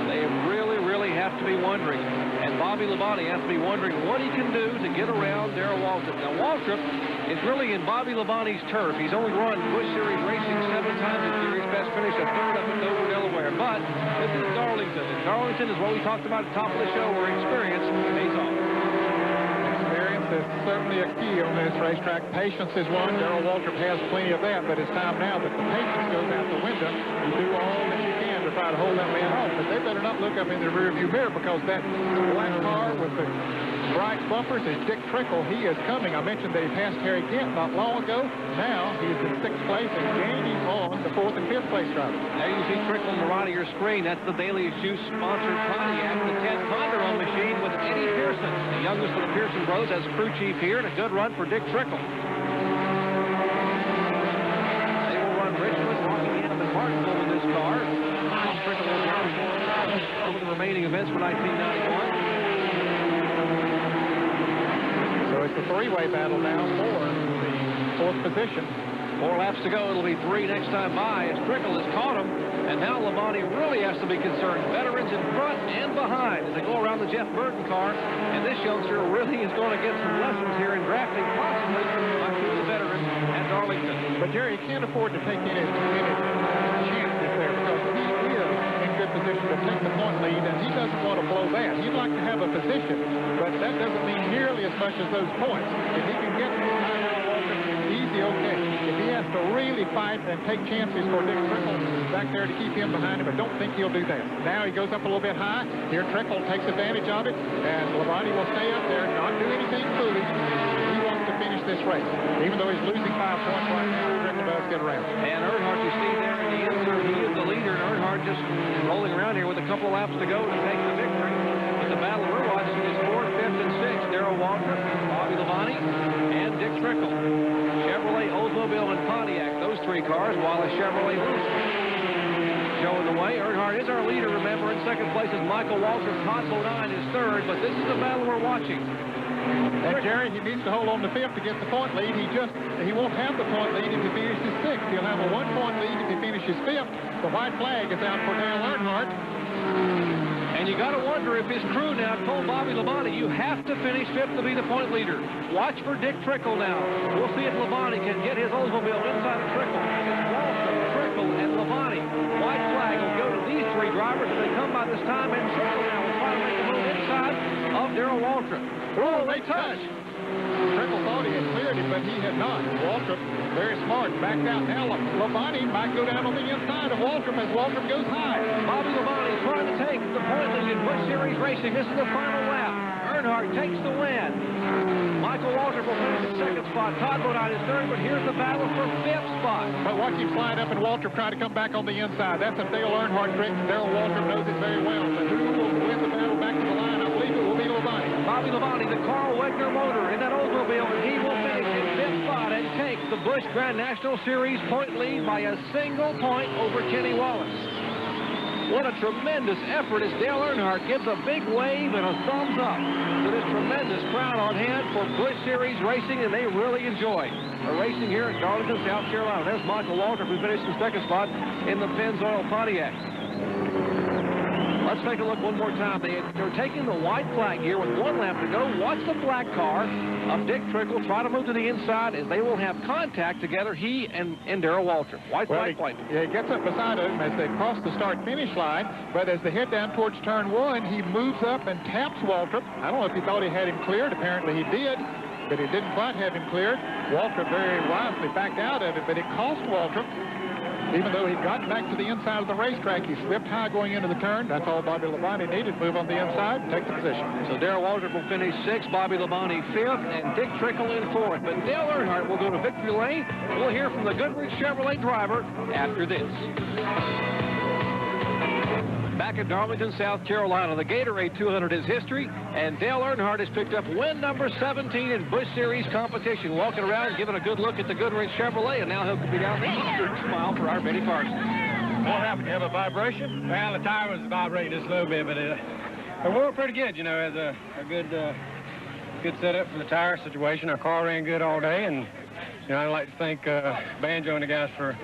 They really have to be wondering. And Bobby Labonte has to be wondering what he can do to get around Darrell Waltrip. Now, Waltrip is really in Bobby Labonte's turf. He's only run Busch Series racing 7 times this year. He's best finished a 3rd up at Dover, Delaware. But this is Darlington. And Darlington is what we talked about at the top of the show, where experience pays off. Is certainly a key on this racetrack. Patience is one. Darrell Waltrip has plenty of that, but it's time now that the patience goes out the window. You do all that you can to try to hold that man off, but they better not look up in the rearview mirror, because that black car with the bright bumpers is Dick Trickle. He is coming. I mentioned that he passed Harry Gant not long ago. Now he's in 6th place and gaining on the 4th and 5th place driver. There you see Trickle on the right of your screen. That's the Daily Juice sponsored Pontiac, the Ted Ponderon machine with Eddie Pearson. The youngest of the Pearson brothers as crew chief here, and a good run for Dick Trickle. They will run Richmond, Rockingham, and Martinsville with this car. Trickle will run over the remaining events for 1991. So it's a 3-way battle now for the 4th position. 4 laps to go. It'll be 3 next time by as Trickle has caught him. And now Labonte really has to be concerned. Veterans in front and behind as they go around the Jeff Burton car. And this youngster really is going to get some lessons here in drafting, possibly by 2 of the veterans at Darlington. But Jerry, you can't afford to take any chances there, because he is in good position will take the point lead, and he doesn't want to blow that. He'd like to have a position, but that doesn't mean nearly as much as those points. If he can get easy, okay. If he has to really fight and take chances for Dick Trickle back there to keep him behind him, I don't think he'll do that. Now he goes up a little bit high. Here Trickle takes advantage of it, and Labonte will stay up there, not do anything foolish. He wants to finish this race. Even though he's losing 5 points right now, Trickle does get around. And Earnhardt, you see there in the insert, he is the leader, and Earnhardt just rolling around here with a couple of laps to go to take the victory. But the battle we're watching is 4th, 5th, and 6th. Darrell Waltrip, Bobby Labonte, and Dick Trickle. Chevrolet, Oldsmobile, and Pontiac, those 3 cars, while a Chevrolet loses. Showing the way, Earnhardt is our leader, remember. In 2nd place is Michael Waltrip. Todd Bodine is 3rd, but this is the battle we're watching. And Jerry, he needs to hold on to 5th to get the point lead. He won't have the point lead if he finishes 6th. He'll have a 1-point lead if he finishes 5th. The white flag is out for Dale Earnhardt. And you got to wonder if his crew now told Bobby Labonte, you have to finish 5th to be the point leader. Watch for Dick Trickle now. We'll see if Labonte can get his Oldsmobile inside of Trickle. It's Waltrip, Trickle, and Labonte. White flag will go to these 3 drivers as they come by this time, and Trickle now will try to make a move inside of Darrell Waltrip. Oh, they touch. Trickle thought he had cleared him, but he had not. Waltrip, very smart, backed out. Now Labonte might go down on the inside of Waltrip as Waltrip goes high. Bobby Labonte trying to take the point lead in Busch Series racing. This is the final lap. Earnhardt takes the win. Michael Waltrip will finish in 2nd spot. Todd Bodine is 3rd, but here's the battle for 5th spot. But watch him slide up and Waltrip try to come back on the inside. That's a Dale Earnhardt trick. Darrell Waltrip knows it very well. But who will win the battle back to the line? I believe it will be Labonte. Bobby Labonte, the Carl Wegner motor in that Oldsmobile, and he will finish in 5th spot and take the Busch Grand National Series point lead by a single point over Kenny Wallace. What a tremendous effort as Dale Earnhardt gives a big wave and a thumbs up to this tremendous crowd on hand for Busch Series racing, and they really enjoy racing here at Darlington, South Carolina. There's Michael Waltrip, who finished in 2nd spot in the Pennzoil Pontiac. Let's take a look one more time. They're taking the white flag here with 1 lap to go. Watch the black car of Dick Trickle try to move to the inside as they will have contact together, he and Darrell Waltrip. White flag. Yeah, he gets up beside him as they cross the start-finish line, but as they head down towards turn 1, he moves up and taps Waltrip. I don't know if he thought he had him cleared. Apparently he did, but he didn't quite have him cleared. Waltrip very wisely backed out of it, but it cost Waltrip. Even though he got back to the inside of the racetrack, he slipped high going into the turn. That's all Bobby Labonte needed. Move on the inside and take the position. So Darrell Waltrip will finish 6th, Bobby Labonte 5th, and Dick Trickle in 4th. But Dale Earnhardt will go to victory lane. We'll hear from the Goodrich Chevrolet driver after this. Back at Darlington, South Carolina, the Gatorade 200 is history, and Dale Earnhardt has picked up win number 17 in Busch Series competition. Walking around, giving a good look at the Goodrich Chevrolet, and now he'll be down the smile for our Benny Carson. What happened? You have a vibration? Well, the tire was vibrating just a little bit, but it worked pretty good. You know, as a good setup for the tire situation. Our car ran good all day, and you know, I'd like to thank Banjo and the guys for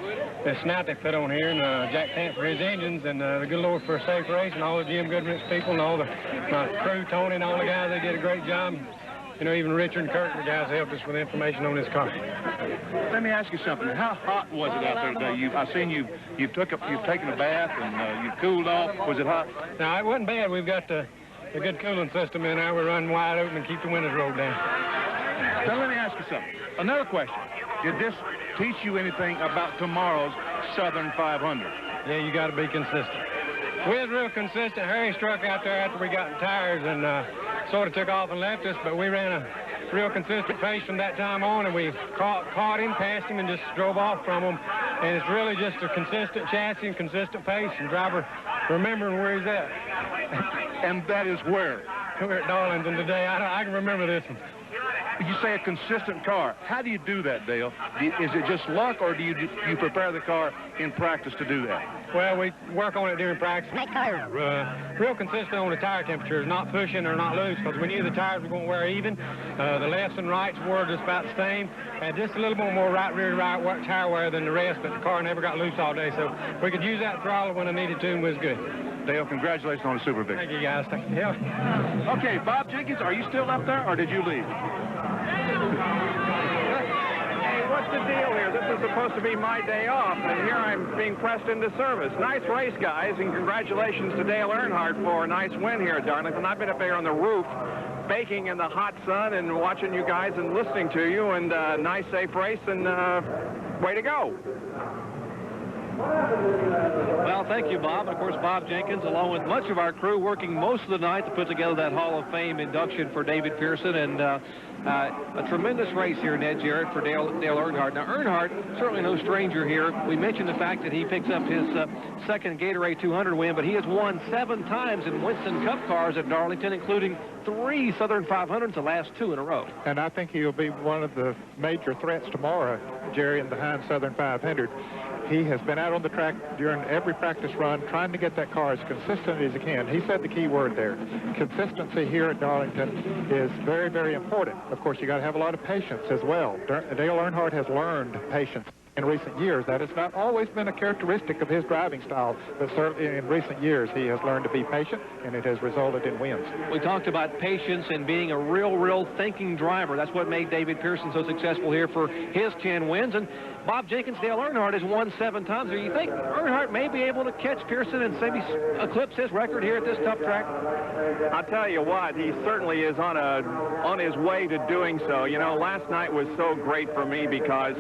the snout they put on here, and Jack Tant for his engines, and the good Lord for a safe race, and all the Jim Goodrich people, and all my crew, Tony, and all the guys. They did a great job. You know, even Richard and Kirk, the guys helped us with information on this car. Let me ask you something. How hot was it out there today? I've seen you've taken a bath and you've cooled off. Was it hot? No, it wasn't bad. We've got a good cooling system in there. We run wide open and keep the windows rolled down. Now, let me ask you something. Another question. Did this teach you anything about tomorrow's Southern 500? Yeah, you got to be consistent. We was real consistent. Harry struck out there after we got in tires and sort of took off and left us, but we ran a real consistent pace from that time on, and we caught him, passed him, and just drove off from him. And it's really just a consistent chassis and consistent pace, and driver remembering where he's at. And that is where? We're at Darlington today. I can remember this one. You say a consistent car. How do you do that, Dale? Is it just luck, or do you prepare the car in practice to do that? Well, we work on it during practice. Make car real consistent on the tire temperatures, not pushing or not loose, because we knew the tires were going to wear even. The lefts and rights were just about the same. Had just a little bit more right rear right tire wear than the rest, but the car never got loose all day, so we could use that throttle when I needed to, and was good. Dale, congratulations on the super victory. Thank you, guys. Thank you. Yeah. Okay, Bob Jenkins, are you still up there, or did you leave? Hey, what's the deal here? This is supposed to be my day off, and here I'm being pressed into service. Nice race, guys, and congratulations to Dale Earnhardt for a nice win here at Darlington. I've been up there on the roof, baking in the hot sun and watching you guys and listening to you, and nice, safe race, and way to go. Well, thank you, Bob. And of course, Bob Jenkins, along with much of our crew, working most of the night to put together that Hall of Fame induction for David Pearson. And a tremendous race here, Ned Jarrett, for Dale Earnhardt. Now, Earnhardt, certainly no stranger here. We mentioned the fact that he picks up his second Gatorade 200 win, but he has won 7 times in Winston Cup cars at Darlington, including 3 Southern 500s, the last 2 in a row. And I think he'll be one of the major threats tomorrow, Jerry, in the Heinz Southern 500. He has been out on the track during every practice run trying to get that car as consistent as he can. He said the key word there. Consistency here at Darlington is very, very important. Of course, you got to have a lot of patience as well. Dale Earnhardt has learned patience in recent years. That has not always been a characteristic of his driving style, but certainly in recent years he has learned to be patient, and it has resulted in wins. We talked about patience and being a real thinking driver. That's what made David Pearson so successful here for his 10 wins. And Bob Jenkins, Dale Earnhardt has won 7 times. Do you think Earnhardt may be able to catch Pearson and maybe eclipse his record here at this tough track? I'll tell you what, he certainly is on his way to doing so. You know, last night was so great for me because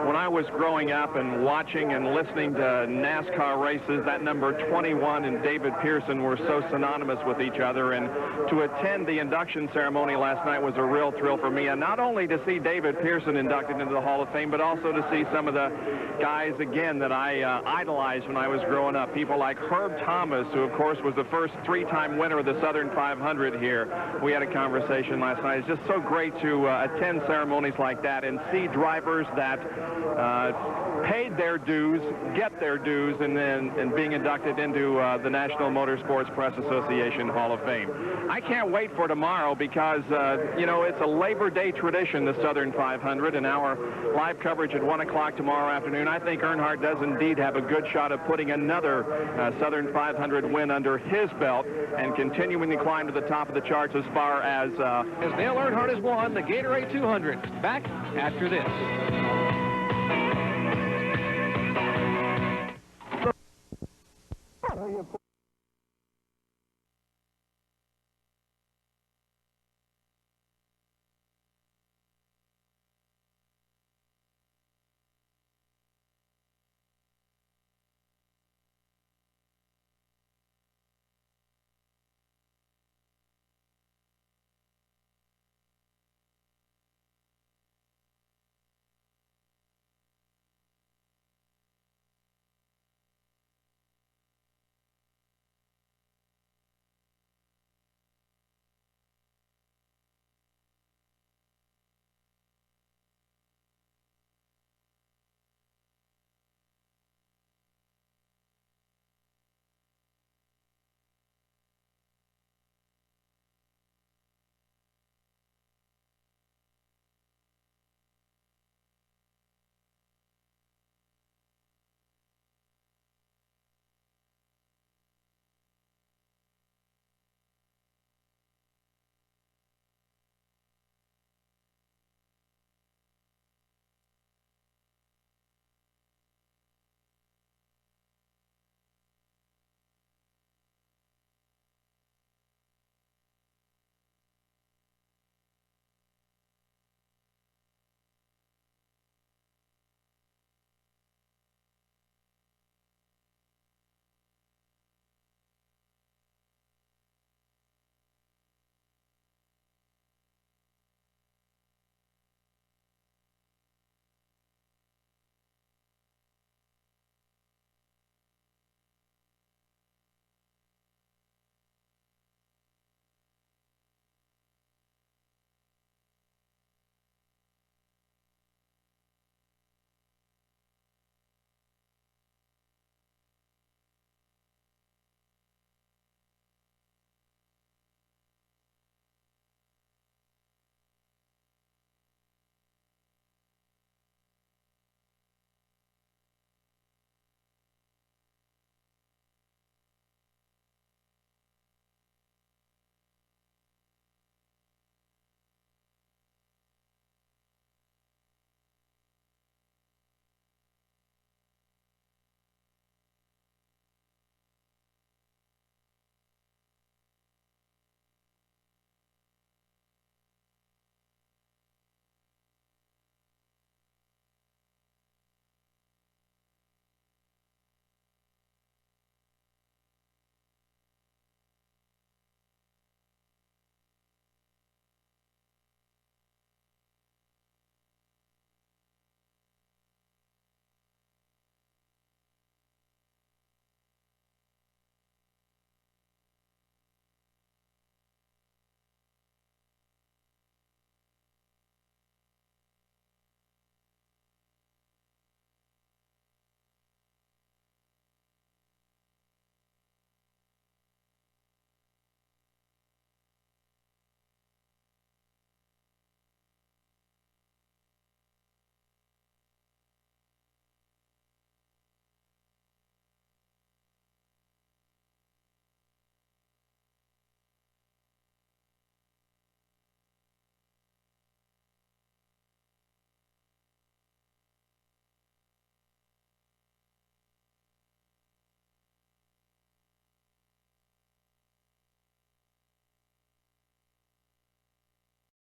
when I was growing up and watching and listening to NASCAR races, that number 21 and David Pearson were so synonymous with each other, and to attend the induction ceremony last night was a real thrill for me, and not only to see David Pearson inducted into the Hall of Fame, but also to see some of the guys again that I idolized when I was growing up. People like Herb Thomas, who of course was the first 3-time winner of the Southern 500 here. We had a conversation last night. It's just so great to attend ceremonies like that and see drivers that paid their dues, get their dues, and being inducted into the National Motorsports Press Association Hall of Fame. I can't wait for tomorrow because, you know, it's a Labor Day tradition, the Southern 500, and our live coverage at 1 o'clock tomorrow afternoon. I think Earnhardt does indeed have a good shot of putting another Southern 500 win under his belt and continuing to climb to the top of the charts as far as Dale Earnhardt has won the Gatorade 200. Back after this.